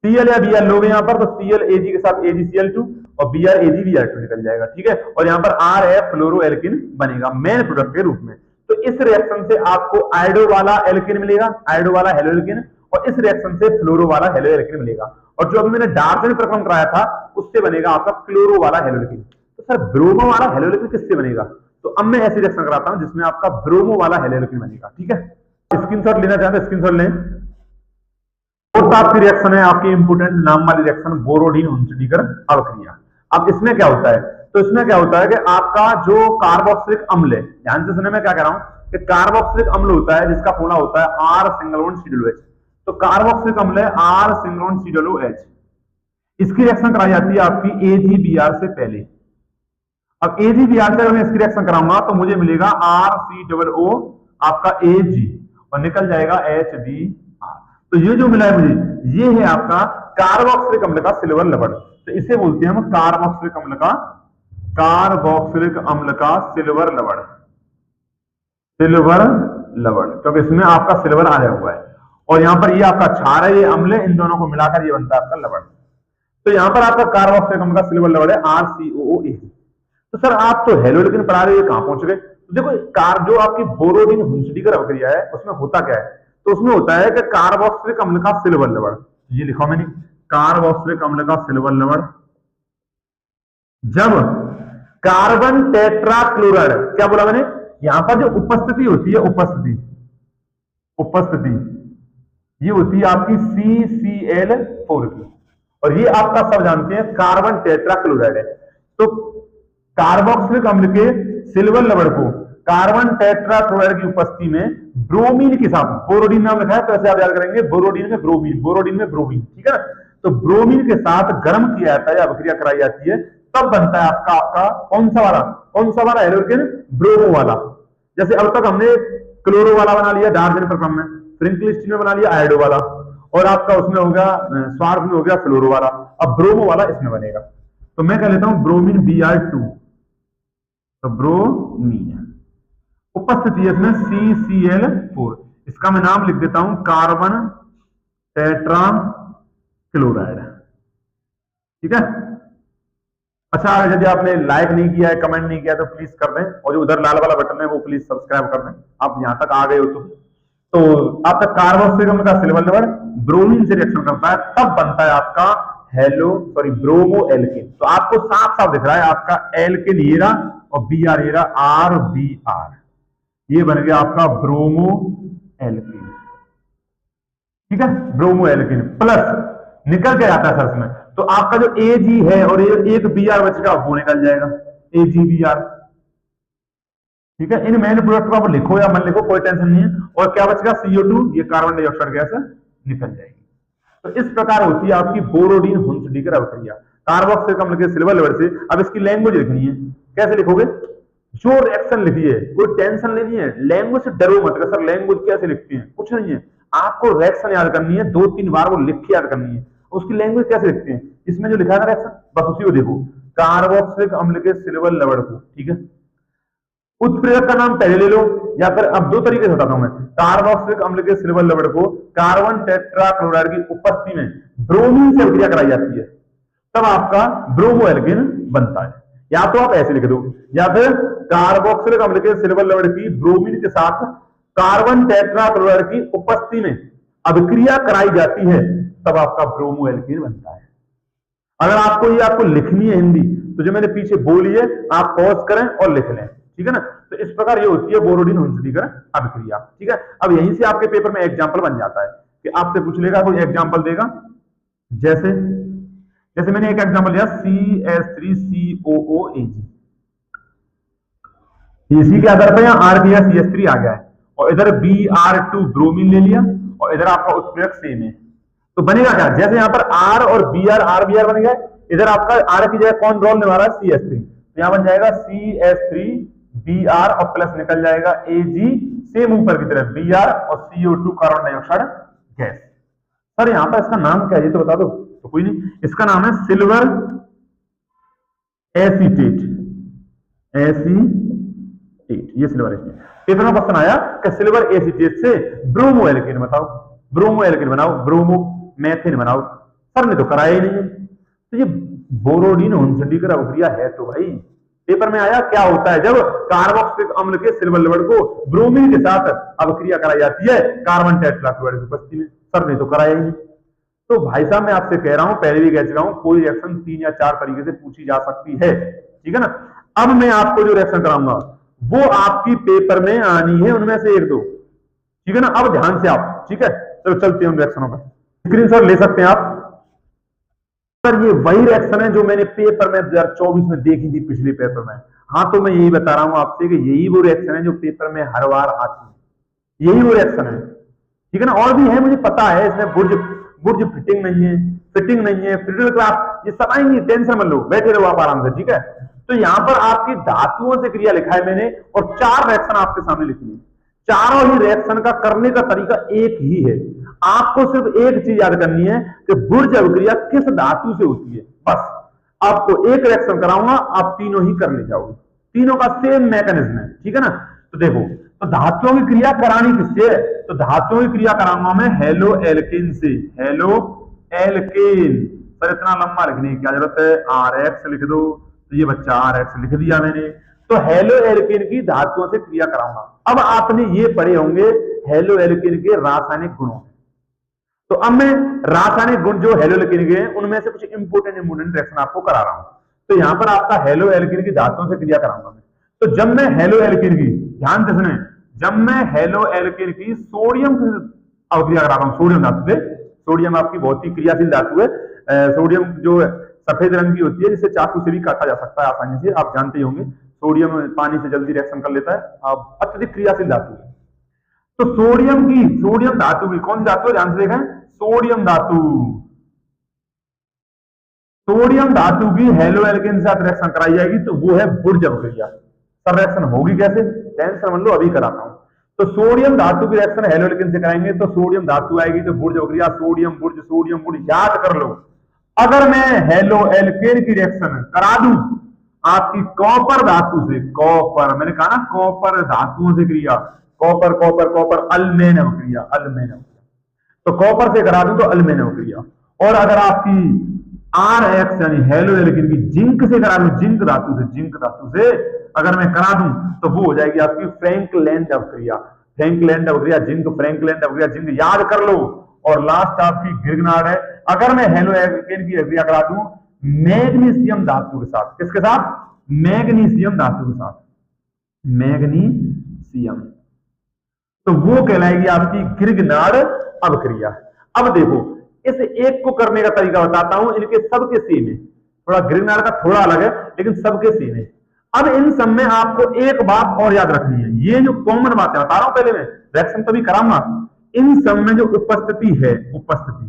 Cl या Br लोगे यहां पर, तो Cl Ag के साथ AgCl2 और Br AgBr2 निकल जाएगा, ठीक है। और यहां पर RF फ्लोरो एल्केन बनेगा मेन प्रोडक्ट के रूप में। तो इस रिएक्शन से आपको आइडो वाला एल्केन मिलेगा, आइडो वाला हेलो एल्केन, और इस रिएक्शन से फ्लोरो वाला हेलो एल्केन मिलेगा। और जो अभी मैंने डार्सन प्रक्रम कराया था उससे बनेगा आपका क्लोरो वाला हेलो एल्केन। तो सर ब्रोमो वाला हेलो एल्केन किससे बनेगा, तो अब मैं ऐसी रिएक्शन कराता हूं जिसमें आपका ब्रोमो वाला हेलो एल्केन बनेगा, ठीक है। स्क्रीनशॉट लेना चाहते हैं स्क्रीनशॉट लें। फोर्थ आपकी रिएक्शन है आपकी इंपोर्टेंट नाम वाली रिएक्शन, बोरोडीन उनसीडीकर अभिक्रिया। अब इसमें क्या होता है, तो इसमें क्या होता है कि आपका जो कार्बोक्सिलिक अम्ल है, ध्यान से सुने मैं क्या कह रहा हूं कि कार्बोक्सिलिक अम्ल होता है जिसका फॉर्मूला होता है R सिंगल बॉन्ड COOH। तो कार्बोक्सिलिक अम्ल है R सिंगल बॉन्ड COOH। इसकी रिएक्शन कराई जाती है आपकी AgBr से पहले। अब AgBr से अगर मैं इसकी रिएक्शन कराऊंगा तो मुझे मिलेगा RCOO आपका Ag और निकल जाएगा HBr। तो ये जो मिला है मुझे, ये है आपका कार्बोक्सिलिक अम्ल का सिल्वर लवण। तो इसे बोलते हैं हम कार्बोक्सिलिक अम्ल का सिल्वर लवण, क्योंकि इसमें आपका सिल्वर आया हुआ है। और यहाँ पर ये आपका क्षार है, ये अम्ल है, इन दोनों को मिलाकर ये बनता है आपका लवण। तो यहाँ पर आपका कार्बोक्सिलिक अम्ल का सिल्वर लवण है RCOOAG। तो सर आप तो हेलो एल्केन पढ़ा रहे हो, कहां पहुंच गए? तो देखो कार जो आपकी बोरोडीन हुंसडीकर अभिक्रिया है उसमें होता क्या है, तो उसमें होता है कि कार्बोक्सिलिक अम्ल का सिल्वर लवण, ये लिखा मैंने, कार्बोक्सिलिक अम्ल का सिल्वर लवण जब कार्बन टेट्राक्लोराइड, क्या बोला मैंने, यहां पर जो उपस्थिति होती है, उपस्थिति उपस्थिति ये होती है आपकी CCl4 की, और ये आपका सब जानते हैं कार्बन टेट्राक्लोराइड है। तो कार्बोक्सिलिक अम्ल के सिल्वर लवण को कार्बन टेट्राक्लोराइड की उपस्थिति में ब्रोमीन के साथ, बोरोडीन नाम लिखा है तो ऐसे आप याद करेंगे, बोरोडीन में ब्रोमीन, बोरोडीन में ब्रोमीन, ठीक है ना। तो ब्रोमीन के साथ गर्म किया जाता है या अभिक्रिया कराई जाती है, तब बनता है आपका कौन सा वाला एल्केन, ब्रोमो वाला। जैसे अब तक हमने क्लोरो वाला बना लिया डार्जन प्रक्रम में, फ्रिंकलिस्टीन में बना लिया आयोडो वाला, और आपका उसमें हो गया स्वार्थ में हो गया फ्लोरो वाला, अब ब्रोमो वाला इसमें बनेगा। तो मैं कह लेता हूं ब्रोमीन Br2, तो ब्रोमीन उपस्थिति है इसमें CCl4, इसका मैं नाम लिख देता हूं कार्बन टेट्रा क्लोराइड, ठीक है। अच्छा यदि आपने लाइक नहीं किया है, कमेंट नहीं किया तो प्लीज कर दें, और जो उधर लाल वाला बटन है वो प्लीज सब्सक्राइब कर दें, आप यहां तक आ गए हो तो आपका कार्बोक्सिलिक अम्ल का सिल्वर लवण ब्रोमीन से रिएक्शन करता है, तब बनता है आपका ब्रोमो एल्केन। तो आपको साफ साफ दिख रहा है आपका एल्केन हीरा और Br हीरा RBr, ये बन गया आपका ब्रोमो एल्केन, ठीक है। ब्रोमो एल्केन प्लस निकल के आता है सर इसमें, तो आपका जो Ag है और एक Br बचेगा वो निकल जाएगा, AgBr, ठीक है। इन मेन प्रोडक्ट को आप लिखो या मत लिखो कोई टेंशन नहीं है, और क्या बचेगा CO2, ये कार्बन डाइऑक्साइड गैस निकल जाएगी। तो इस प्रकार होती है आपकी बोरोडीन हुंसडीकर अभिक्रिया कार्बोक्सिलिक अम्ल के सिल्वर लवण से। अब इसकी लैंग्वेज लिखनी है, कैसे लिखोगे, जो रिएक्शन लिखिए, कोई टेंशन लेनी है, लैंग्वेज से डरो मत, सर लैंग्वेज कैसे लिखते हैं, कुछ नहीं है, आपको रिएक्शन याद करनी है, 2-3 बार वो लिख के याद करनी है, उसकी लैंग्वेज कैसे लिखते हैं, इसमें जो लिखा है ना रिएक्शन, बस उसी को देखो, कार्बोक्सिलिक अम्ल के सिल्वर लवण को, ठीक है। उत्प्रेरक का नाम पहले ले लो, या फिर अब 2 तरीके से बताता हूं मैं, कार्बोक्सिलिक अम्ल के सिल्वर लवण को कार्बन टेट्राक्लोराइड की उपस्थिति में ब्रोमीन से अभिक्रिया कराई जाती है, तब आपका ब्रोमो एल्केन बनता है। या तो आप ऐसे लिख दो, या फिर कार्बोक्सिलिक अम्ल के सिल्वर लवण की ब्रोमीन के साथ कार्बन टेट्राक्लोराइड की उपस्थिति में अभिक्रिया कराई जाती है, तब आपका ब्रोमो एल्केन बनता है। अगर आपको लिखनी है हिंदी, तो जो मैंने पीछे बोली है आप पॉज करें और लिख लें, ठीक है ना। तो इस प्रकार ये होती है बोरोडीन हुंसडीकर अभिक्रिया, ठीक है। अब यहीं से आपके पेपर में एग्जांपल बन जाता है कि आपसे पूछ लेगा, कोई एग्जांपल देगा, जैसे मैंने एक एग्जांपल लिया CH3COOAg, इसी के आधार पर यहाँ R दिया, CH3 आ गया है, और इधर Br2 ब्रोमीन ले लिया, और इधर आपका उत्प्रेरक सेम है, तो बनेगा क्या, जैसे यहाँ पर R और Br RBr बन गया, इधर आपका R की जगह कौन रोल निभा रहा है, CH3, तो यहाँ बन जाएगा CH3Br और प्लस निकल जाएगा Ag, सेम ऊपर की तरफ Br और CO2 carbon dioxide gas. Sir यहाँ पर इसका नाम क्या है ये तो बता दो, तो कोई नहीं, इसका नाम है सिल्वर एसीटेट, ये सिल्वर एसीटेट। पेपर में क्वेश्चन आया कि सिल्वर एसीटेट से ब्रोमो एल्केन बताओ, ब्रोमो एल्केन बनाओ, ब्रोमो मेथेन बनाओ, सर ने तो कराया ही नहीं है। तो ये बोरोडीन हुंसडीकर अभिक्रिया है, तो भाई पेपर में आया क्या होता है जब कार्बोक्सिलिक अम्ल के सिल्वर लवण को ब्रोमीन के साथ अभिक्रिया कराई जाती है कार्बन टेट्राक्लोराइड की उपस्थिति में, सर ने तो कराया ही नहीं। तो भाई साहब मैं आपसे कह रहा हूं, पहले भी कह चुका हूं, कोई रिएक्शन 3 या 4 तरीके से पूछी जा सकती है, ठीक है ना। अब मैं आपको जो रिएक्शन कराऊंगा वो आपकी पेपर में आनी है, उनमें से 1-2, ठीक है ना। अब ध्यान से आप, ठीक है, चलो चलते हैं उन रिएक्शनों पर, स्क्रीनशॉट ले सकते हैं आप। सर ये वही रिएक्शन है जो मैंने पेपर में 2024 में देखी थी, पिछले पेपर में। हाँ तो मैं यही बता रहा हूं आपसे कि यही वो रिएक्शन है जो पेपर में हर बार आती है, यही वो रिएक्शन है, ठीक है ना। और भी है मुझे पता है, इसमें बुर्ज फिटिंग नहीं है, फ्रिडल क्राफ्ट, ये सब आएंगे, टेंशन मत लो, बैठे रहो आप आराम से, ठीक है। तो यहां पर आपकी धातुओं से क्रिया लिखा है मैंने, और 4 रिएक्शन आपके सामने लिखी है, चारों ही रिएक्शन का करने का तरीका एक ही है। आपको सिर्फ एक चीज याद करनी है कि बुर्ज अभिक्रिया किस धातु से होती है, बस। आपको एक रिएक्शन कराऊंगा, आप तीनों ही कर ले जाओगे, तीनों का सेम मैकेनिज्म है, ठीक है ना। तो देखो, तो धातुओं की क्रिया करानी किससे है, तो धातुओं की क्रिया कराऊंगा मैं हेलो एल्केन से, हेलो एल्केन। सर इतना लंबा लिखने की क्या जरूरत है, RX लिख दो, तो ये बच्चा RX लिख दिया मैंने। तो हेलो एल्केन की धातुओं से क्रिया कराऊंगा। अब आपने ये पढ़े होंगे हेलो एल्केन के रासायनिक गुणों। तो अब मैं रासायनिक गुण जो हेलो एल्केन के हैं उनमें से कुछ इंपोर्टेंट रिएक्शन आपको करा रहा हूं। तो यहां पर आपका हेलो एल्केन की धातुओं से क्रिया कराऊंगा मैं। तो जब मैं हेलो एल्केन की, ध्यान से सुने, जब मैं हेलो एल्केन की सोडियम अवक्रिया करा रहा हूं, सोडियम धातु से, सोडियम आपकी बहुत ही क्रियाशील धातु है। सोडियम जो सफेद रंग की होती है, जिसे चाकू से भी काटा जा सकता है आसानी से, आप जानते ही होंगे। सोडियम पानी से जल्दी रिएक्शन कर लेता है, अत्यधिक क्रियाशील धातु है। तो सोडियम धातु की कौन सी धातु है, ध्यान से देखें, सोडियम धातु। सोडियम धातु की हेलो एल्केन के साथ रिएक्शन कराई जाएगी तो वो है बुर्ज अवक्रिया। सर रिएक्शन होगी कैसे, टेंशन मान लो, अभी कराता हूं। तो सोडियम धातु की रिएक्शन हेलो एल्केन से कराएंगे तो सोडियम धातु आएगी तो बुर्ज अवक्रिया, सोडियम बुर्ज याद कर लो। अगर मैं हेलो एल्केन की रिएक्शन करा दूं आपकी कॉपर धातु से, कॉपर, मैंने कहा ना कॉपर धातुओं से क्रिया, कॉपर अल्मेन अवक्रिया, तो कॉपर से करा दूं तो अल्मेन अवक्रिया। और अगर आपकी RX यानी हेलो एल्केन की जिंक से करा दूं, जिंक धातु से अगर मैं करा दूं तो वो हो जाएगी आपकी फ्रैंकलैंड अवक्रिया, जिंक, फ्रैंकलैंड अवक्रिया, जिंक याद कर लो। और लास्ट आपकी ग्रिग्नार्ड है। अगर मैं हेलो एल्केन की अवक्रिया करा दूं मैग्नीशियम धातु के साथ, किसके साथ, मैग्नीशियम धातु के साथ, मैग्नीशियम, तो वो कहलाएगी आपकी ग्रिग्नार्ड अवक्रिया। अब देखो इस एक को करने का तरीका बताता हूं, इनके सबके सेम है, थोड़ा ग्रिग्नार्ड का थोड़ा अलग है लेकिन सबके सेम है। अब इन सब में आपको एक बात और याद रखनी है, ये जो कॉमन बातें बता रहा हूं, पहले मैं रिएक्शन तो भी कराऊंगा, इन सब में जो उपस्थिति है, उपस्थिति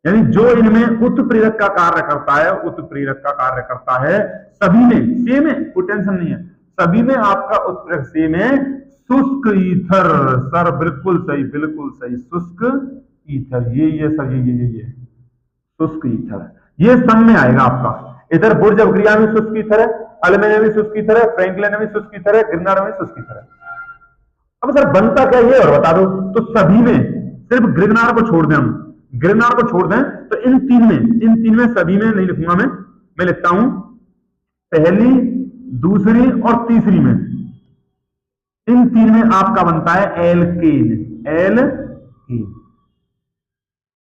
यानी जो इनमें उत्प्रेरक का कार्य करता है, उत्प्रेरक का कार्य करता है, सभी में सेम है, कोई टेंशन नहीं है, सभी में आपका उत्प्रेरक सेम है, शुष्क ईथर। सर बिल्कुल सही, शुष्क ईथर, ये सर, ये शुष्क ईथर, ये सब में आएगा आपका। इधर बुर्ज अवक्रिया में शुष्क ईथर है, अल्मेन में भी शुष्क ईथर है, फ्रैंकलिन में शुष्क ईथर है, ग्रिग्नार्ड में शुष्क ईथर है। अब सर बनता क्या ये और बता दो। तो सभी में सिर्फ ग्रिग्नार्ड को छोड़ दें, हम ग्रिग्नार्ड को छोड़ दें तो इन तीन में सभी में नहीं लिखूंगा मैं लिखता हूं पहली, दूसरी और तीसरी में, इन तीन में आपका बनता है एल्केन,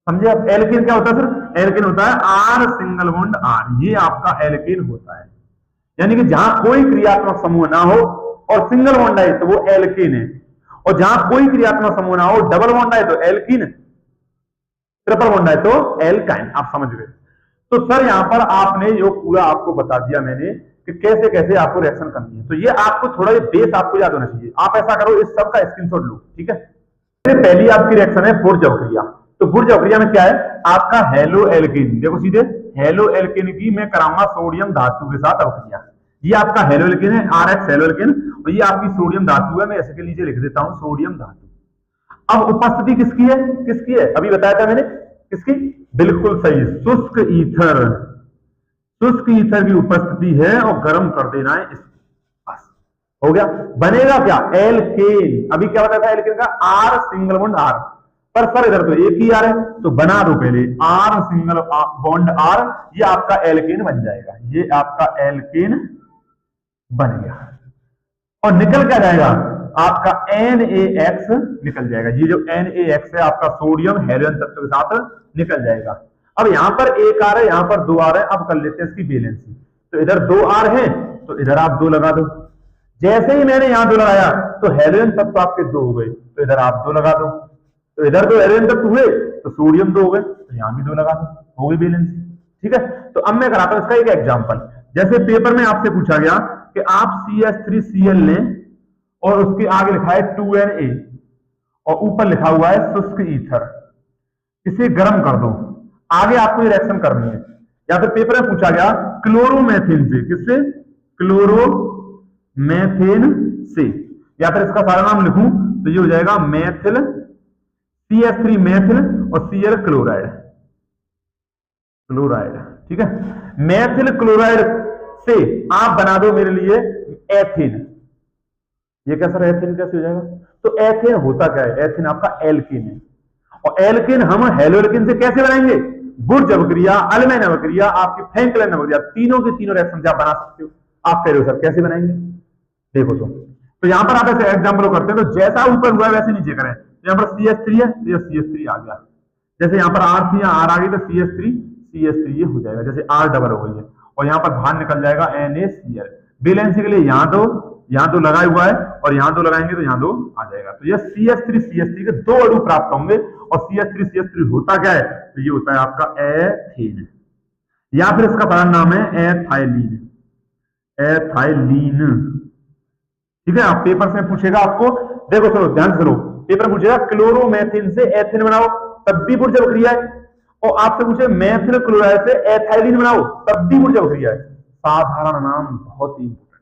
समझे आप। एल्केन क्या होता है सर, एल्केन होता है R सिंगल बॉन्ड R, ये आपका एल्केन होता है। यानी कि जहां कोई क्रियात्मक समूह ना हो और सिंगल बॉन्ड है तो वो एल्केन है, और जहां कोई क्रियात्मक समूह ना हो, डबल बॉन्ड है तो एल्कीन, ट्रिपल बॉन्ड है तो एल्काइन, आप समझ गए। तो सर यहां पर आपने जो पूरा आपको बता दिया मैंने कि कैसे कैसे आपको रिएक्शन करनी है, तो ये आपको थोड़ा ये बेस आपको याद होना चाहिए। आप ऐसा करो, इस सब का स्क्रीनशॉट लो, ठीक है। पहली आपकी रिएक्शन है बुर्ज अवक्रिया। तो बुर्ज अवक्रिया में क्या है आपका हेलो एल्केन, देखो सीधे हेलो एल्केन की मैं कराऊंगा सोडियम धातु के साथ अवक्रिया। ये आपका हेलो एल्केन है, RX हेलो एल्केन, और ये आपकी सोडियम धातु है, मैं ऐसे के नीचे लिख देता हूं सोडियम धातु। अब उपस्थिति किसकी है, अभी बताया था मैंने, किसकी, बिल्कुल सही, शुष्क ईथर, की उपस्थिति है और गर्म कर देना है इसको, बस हो गया। बनेगा क्या, एल्केन। अभी क्या बताया था एल्केन का, R सिंगल बॉन्ड R, पर सर इधर तो एक ही R है, तो बना दो पहले R सिंगल बॉन्ड R, ये आपका एल्केन बन जाएगा, ये आपका एल्केन बन गया। और निकल क्या जाएगा आपका NaX निकल जाएगा, ये जो NaX है आपका सोडियम हेलोजन तत्व के साथ निकल जाएगा। अब यहां पर एक R है, यहां पर 2 R है, अब कर लेते हैं इसकी बैलेंसिंग। तो इधर 2 R है तो इधर आप 2 लगा दो, जैसे ही मैंने यहां 2 लगाया तो हेलोजन तत्व आपके 2 हो गए, तो इधर आप 2 लगा दो, तो इधर 2 हेलोजन तत्व हुए तो सोडियम 2 हो गए, तो यहां भी 2 लगा दो, हो गई बैलेंसिंग, ठीक है। तो अब मैं कराता हूं इसका एक एग्जांपल। जैसे पेपर में आपसे पूछा गया कि आप CH3Cl लें और उसके आगे लिखा है 2Na और ऊपर लिखा हुआ है शुष्क ईथर, इसे गर्म कर दो, आगे आपको ये रिएक्शन करनी है। या फिर पेपर में पूछा गया क्लोरोमेथेन से, किससे, क्लोरोमेथेन से, या फिर इसका सारा नाम लिखूं तो ये हो जाएगा मेथिल, CH3 मेथिल और Cl क्लोराइड, ठीक है। मेथिल क्लोराइड से आप बना दो मेरे लिए एथेन। ये क्या सर एथेन कैसे हो जाएगा, तो एथेन होता क्या है, एथेन आपका एल्केन है, और एल्केन हम हेलो एल्केन से कैसे बनाएंगे, बुर्ज अवक्रिया, अल्मेन अवक्रिया, आपकी फ्रैंकलिन अवक्रिया, तीनों के तीनों रिएक्शन आप बना सकते हो। आप कह रहे हो सर कैसे बनाएंगे, देखो तो यहां पर आप ऐसे एग्जाम्पल करते हैं तो जैसा ऊपर हुआ है वैसे नीचे करें। यहाँ पर CH3 है तो CH3 आ गया, जैसे यहाँ पर R थी R आ गई तो CH3 ये हो जाएगा, जैसे R डबल हो गई है और यहाँ पर बाहर निकल जाएगा NaCl। बैलेंसिंग के लिए यहाँ दो लगा हुआ है और यहाँ दो लगाएंगे तो यहाँ दो आ जाएगा। तो ये CH3 के दो अणु प्राप्त होंगे और CH3 होता क्या है, तो ये होता है आपका एथेन, या फिर इसका सारा नाम है एथाइलीन। ठीक है, आप पेपर में पूछेगा आपको, देखो सुनो ध्यान से सुनो, पेपर में पूछेगा क्लोरोमेथिन से एथिन बनाओ तब भी बुर्ज अवक्रिया है, और आपसे पूछे मेथिल क्लोराइड से एथाइलिन बनाओ तब भी बुर्ज अवक्रिया है। साधारण नाम बहुत ही इंपॉर्टेंट है,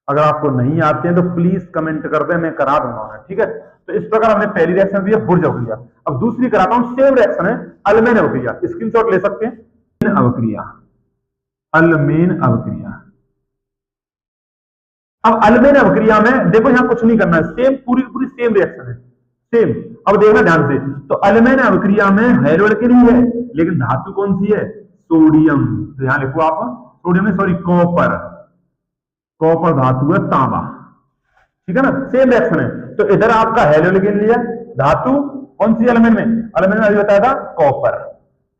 अगर आपको नहीं आते हैं तो प्लीज कमेंट कर दे, मैं करा दूंगा। ठीक है, तो इस प्रकार हमने पहली रिएक्शन दी है बुर्ज अवक्रिया। अब दूसरी कराता हूं, सेम रिएक्शन है अल्मेन अवक्रिया, स्क्रीनशॉट ले सकते हैं। अवक्रिया, अल्मेन अवक्रिया। अब अल्मेन अवक्रिया में देखो यहां कुछ नहीं करना है, सेम पूरी सेम रिएक्शन है, सेम। अब देखना ध्यान से, तो अल्मेन अवक्रिया में हैलोएल्केन ही है, लेकिन धातु कौन सी है, सोडियम। तो यहां लिखो आप सोडियम में, सॉरी कॉपर धातु है तांबा। ठीक है ना, सेम रिएक्शन है। तो इधर आपका हैलोएल्केन लिया, धातु कौन सी अल्मेन में, अल्मेन में अभी बताया था कॉपर,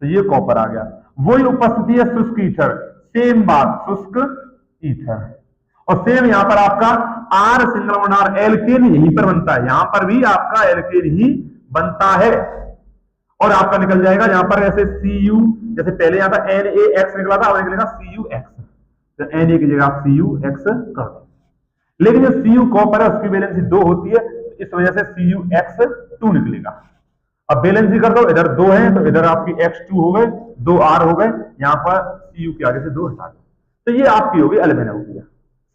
तो ये कॉपर आ गया। वही उपस्थिति है शुष्क ईथर, सेम बात, शुष्क ईथर। और सेम यहां पर आपका R single bond R, alkane यहीं पर बनता है, यहां पर भी आपका एल्केन ही बनता है। और आपका निकल जाएगा यहां पर ऐसे Cu, जैसे पहले यहां था NaX निकला था, अब निकलेगा CuX, तो Na की जगह आप CuX कर दो। लेकिन जो Cu कॉपर है उसकी वैलेंसी 2 होती है, इस वजह से CuX2 निकलेगा। अब बैलेंस कर दो, इधर 2 है तो इधर आपकी X2 हो गए, 2 R हो गए, यहां पर Cu के आगे से 2 हटा दो, तो ये आपकी होगी अल्मेन अवक्रिया।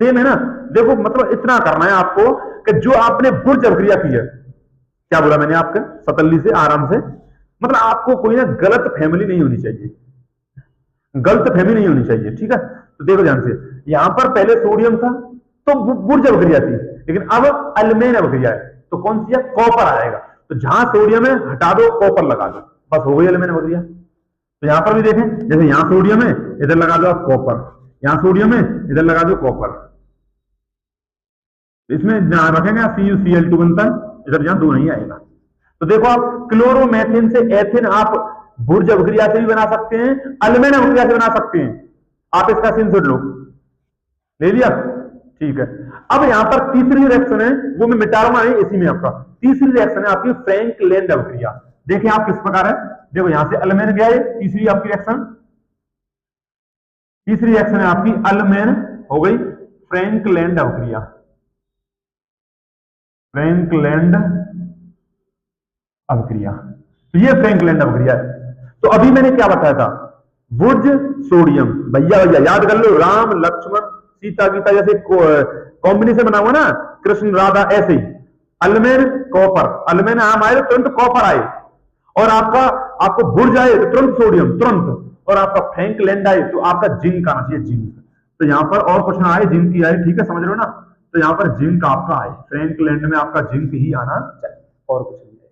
सेम है ना, देखो मतलब इतना करना है आपको कि जो आपने बुर्ज अवक्रिया की है, क्या बोला मैंने आपके सतल्ली से आराम से, मतलब आपको कोई ना गलत फैमिली नहीं होनी चाहिए, गलत फैमिली नहीं होनी चाहिए। ठीक है, तो देखो ध्यान से, यहां पर पहले सोडियम था तो बुर्ज अवक्रिया थी, लेकिन अब अल्मेन अवक्रिया है तो कौन सी है, कॉपर आएगा। तो जहां सोडियम है हटा दो, कॉपर लगा दो, बस हो गई अल्मेन अवक्रिया। तो यहां पर भी देखें, जैसे यहां सोडियम है इधर लगा दो आप कॉपर, यहां सोडियम है इधर लगा दो कॉपर, इसमें ध्यान रखेंगे CuCl2 बनता है, इधर जहां 2 नहीं आएगा। तो देखो आप क्लोरोमेथिन से एथिन आप बुर्ज अवक्रिया से भी बना सकते हैं, अल्मेन अवक्रिया से बना सकते हैं। आप इसका स्क्रीनशॉट लो, ले लिया, ठीक है। अब यहां पर तीसरी रिएक्शन है, वो मैं मिटा रहा हूं इसी में, आपका तीसरी रिएक्शन है आपकी फ्रैंकलैंड अवक्रिया। देखिए आप किस प्रकार है, देखो यहां से अल्मेन गया है, तीसरी आपकी रिएक्शन, तीसरी रिएक्शन है आपकी अल्मेन हो गई फ्रैंकलैंड अवक्रिया, फ्रैंकलैंड अवक्रिया। तो ये फ्रैंकलैंड अवक्रिया है। तो अभी मैंने क्या बताया था, बुर्ज सोडियम, भैया याद कर लो, राम लक्ष्मण सीता गीता जैसे कॉम्बिनेशन बना हुआ ना, कृष्ण राधा, ऐसे ही अल्मेन कॉपर, अल्मेन आम आए तो तुरंत कॉपर आए, और आपको बुर्ज आए तो तुरंत सोडियम, तुरंत, और आपका फ्रैंकलैंड आए तो आपका जिंक आना चाहिए, जिंक। तो यहां पर और क्वेश्चन आए जिंक की आए, ठीक है, समझ रहे हो ना, तो यहां पर जिंक आपका आए, फ्रैंकलैंड में आपका जिंक ही आना चाहिए और कुछ नहीं है,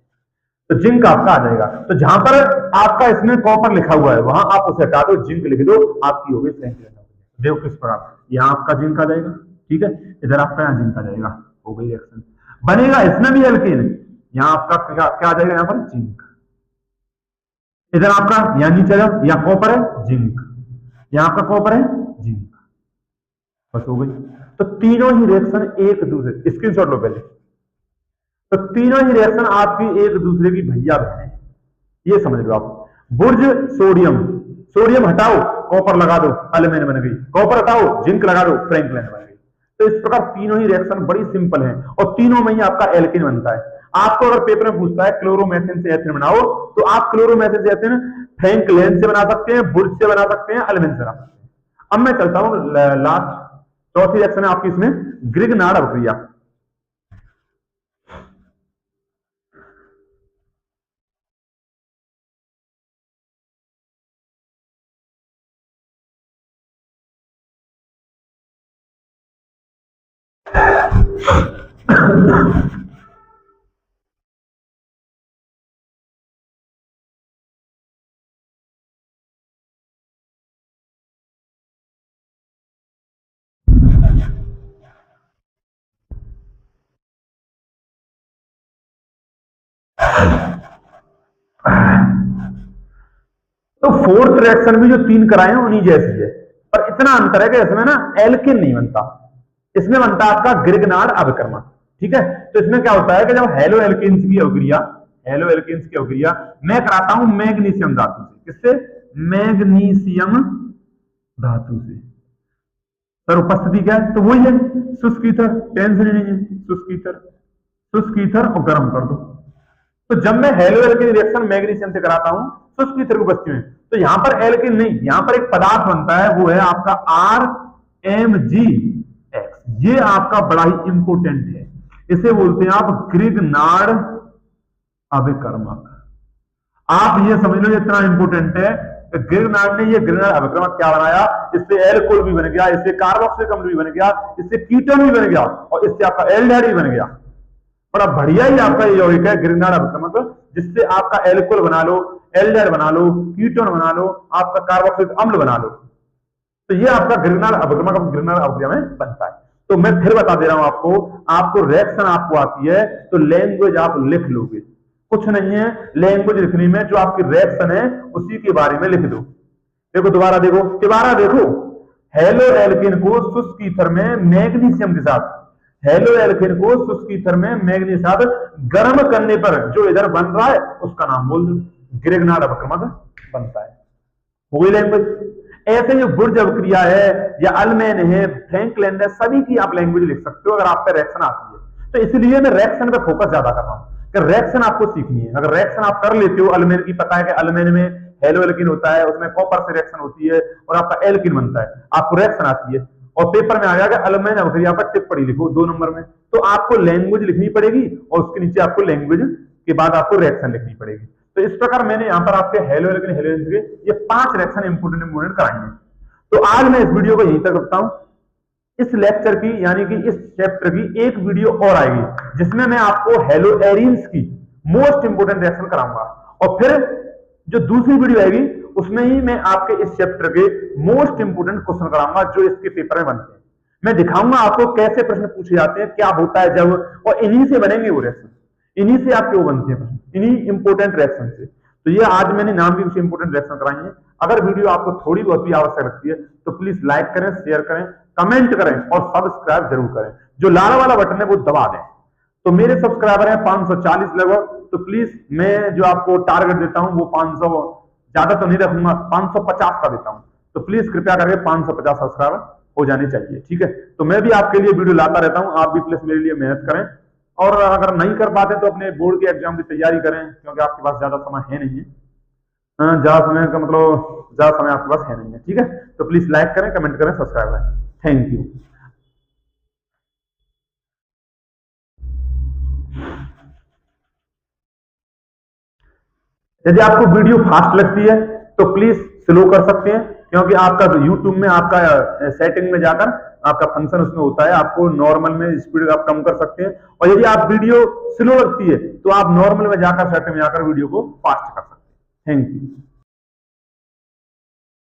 तो जिंक आपका आ जाएगा। तो जहां पर आपका इसमें कॉपर लिखा हुआ है वहां आप उसे हटा दो, जिंक लिख दो, आपकी हो गई फ्रैंकलैंड। देखो किस प्रकार, यहां आपका जिंक आ जाएगा, ठीक है, इधर आपका यहाँ जिंक आ जाएगा, हो गई रिएक्शन। बनेगा इसमें भी एल्केन, यहां आपका क्या आ जाएगा, यहां पर जिंक, इधर आपका यहां नीचे या कॉपर है जिंक, यहां आपका कॉपर है जिंक, बस हो गई। तो तीनों ही रिएक्शन एक दूसरे, स्क्रीनशॉट लो पहले, तो तीनों ही रिएक्शन आपकी एक दूसरे की भैया बहन है, ये समझ लो आप। बुर्ज सोडियम, सोडियम हटाओ कॉपर लगा दो, अल्मेन बन गई, कॉपर हटाओ जिंक लगा दो, फ्रैंकलैंड बन गई। तो इस प्रकार तीनों ही रिएक्शन बड़ी सिंपल है और तीनों में ही आपका एल्केन बनता है। आपको अगर पेपर में पूछता है क्लोरोमेथिन से एथिन बनाओ, तो आप क्लोरोमेथिन से एथिन फ्रैंकलैंड से बना सकते हैं, बुर्ज से बना सकते हैं, अल्मेन से बना सकते हैं। अब मैं चलता हूं लास्ट, चौथी रिएक्शन है आपकी इसमें ग्रिग्नार्ड अवक्रिया। फोर्थ रिएक्शन भी जो 3 कराए हैं उन्हीं जैसी है, पर इतना अंतर है कि इसमें ना एल्केन नहीं बनता, इसमें बनता है आपका ग्रिग्नार्ड अभिक्रमण। ठीक है, तो इसमें क्या होता है कि जब हेलो एल्केन्स की अभिक्रिया मैं कराता हूं मैग्नीशियम धातु से। किससे? मैग्नीशियम धातु से। सर उपस्थिति क्या है? तो वही है शुष्क ईथर, टेंशन नहीं है, शुष्क ईथर और गर्म कर दो। तो जब मैं हेलो एल्केन रिएक्शन मैग्नीशियम से कराता हूं शुष्क ईथर की उपस्थिति में, तो यहां पर एल्केन नहीं, यहां पर एक पदार्थ बनता है, वो है आपका RMgX। ये आपका बड़ा ही इंपोर्टेंट है, इसे बोलते हैं आप ग्रिग्नार्ड अभिकर्मक। आप ये समझ लो, इतना इंपोर्टेंट है। ग्रिग्नार्ड ने ये ग्रिग्नार्ड अभिकर्मक क्या बनाया? इससे एल्कोहल भी बन गया, इससे कार्बोक्सिलिक अम्ल भी बन गया, इससे कीटोन भी बन गया और इससे आपका एल्डिहाइड भी बन गया। बड़ा बढ़िया ही आपका ये यौगिक है ग्रिग्नार्ड अभिकर्मक, जिससे आपका एल्कोहल बना लो, एल्डिहाइड बना लो, कीटोन बना लो, आपका कार्बोक्सिलिक अम्ल बना लो। तो ये आपका ग्रिग्नार्ड अभिकर्मक ग्रिग्नार्ड अभिक्रिया में बनता है। तो मैं फिर बता दे रहा हूं आपको रिएक्शन आपको आती है तो लैंग्वेज आप लिख लोगे, कुछ नहीं है लैंग्वेज लिखने में, जो आपकी रिएक्शन है उसी के बारे में लिख दो। देखो दोबारा देखो, हेलो एल्केन को शुष्क ईथर में मैग्नीशियम के साथ, हेलो एल्केन को शुष्क ईथर में मैग्नीशियम के साथ गर्म करने पर जो इधर बन रहा है उसका नाम बोल दो, ग्रिग्नार्ड अभिकर्मक बनता है। हो गई लैंग्वेज। ऐसे जो बुर्ज अभिक्रिया है या अल्मेन है, फ्रैंकलैंड है, सभी की आप लैंग्वेज लिख सकते हो अगर आप पे रिएक्शन आती है। तो इसलिए मैं रिएक्शन पे फोकस ज्यादा कर रहा हूं कि रिएक्शन आपको सीखनी है। अगर रिएक्शन आप कर लेते हो, अल्मेन की पता है कि अल्मेन में हेलो एल्कीन होता है, उसमें कॉपर से रिएक्शन होती है और आपका एल्कीन बनता है, आपको रिएक्शन आती है और पेपर में आ गया कि अल्मेन अभिक्रिया पर टिप्पणी लिखो 2 नंबर में, तो आपको लैंग्वेज लिखनी पड़ेगी और उसके नीचे आपको लैंग्वेज के बाद आपको रिएक्शन लिखनी पड़ेगी। तो इस प्रकार मैंने यहाँ पर आपके हेलो एल्कीन हेलोजन के ये 5 रिएक्शन इंपोर्टेंट कराएंगे। तो आज मैं इस वीडियो को यहीं तक रखता हूं। इस लेक्चर की यानी कि इस चैप्टर की एक वीडियो और आएगी जिसमें मैं आपको हेलो एरीन्स की मोस्ट इंपोर्टेंट रिएक्शन कराऊंगा और फिर जो दूसरी वीडियो आएगी उसमें ही मैं आपके इस चैप्टर के मोस्ट इंपोर्टेंट क्वेश्चन कराऊंगा जो इसके पेपर में बनते हैं। मैं दिखाऊंगा आपको कैसे प्रश्न पूछे जाते हैं, क्या होता है जब, और इन्हीं से बनेंगे वो रिएक्शन, इन्हीं से आपके वो बनते हैं प्रश्न, इन्हीं इंपोर्टेंट रिएक्शन से। तो ये आज मैंने नाम भी कुछ इंपोर्टेंट रिएक्शन कराई है। अगर वीडियो आपको थोड़ी बहुत भी आवश्यक लगती है तो प्लीज लाइक करें, शेयर करें, कमेंट करें और सब्सक्राइब जरूर करें। जो लाल वाला बटन है वो दबा दें। तो मेरे सब्सक्राइबर हैं 540 लगभग, तो प्लीज मैं जो आपको टारगेट देता हूं वो 500, ज्यादा तो नहीं रखूंगा, 550 का देता हूं। तो प्लीज कृपया करके 550 सब्सक्राइबर हो जाने चाहिए, ठीक है। तो मैं भी आपके लिए वीडियो लाता रहता हूं, आप भी प्लीज मेरे लिए मेहनत करें और अगर नहीं कर पाते तो अपने बोर्ड के एग्जाम की तैयारी करें, क्योंकि आपके पास ज्यादा समय है नहीं है, ज्यादा समय का मतलब ज्यादा समय आपके पास है नहीं है, ठीक है। तो प्लीज लाइक करें, कमेंट करें, सब्सक्राइब करें। Thank you. यदि आपको वीडियो फास्ट लगती है तो प्लीज स्लो कर सकते हैं, क्योंकि आपका YouTube में आपका सेटिंग में जाकर आपका फंक्शन उसमें होता है, आपको नॉर्मल में स्पीड आप कम कर सकते हैं। और यदि आप वीडियो स्लो लगती है तो आप नॉर्मल में जाकर सेटिंग में जाकर वीडियो को फास्ट कर सकते हैं। Thank you.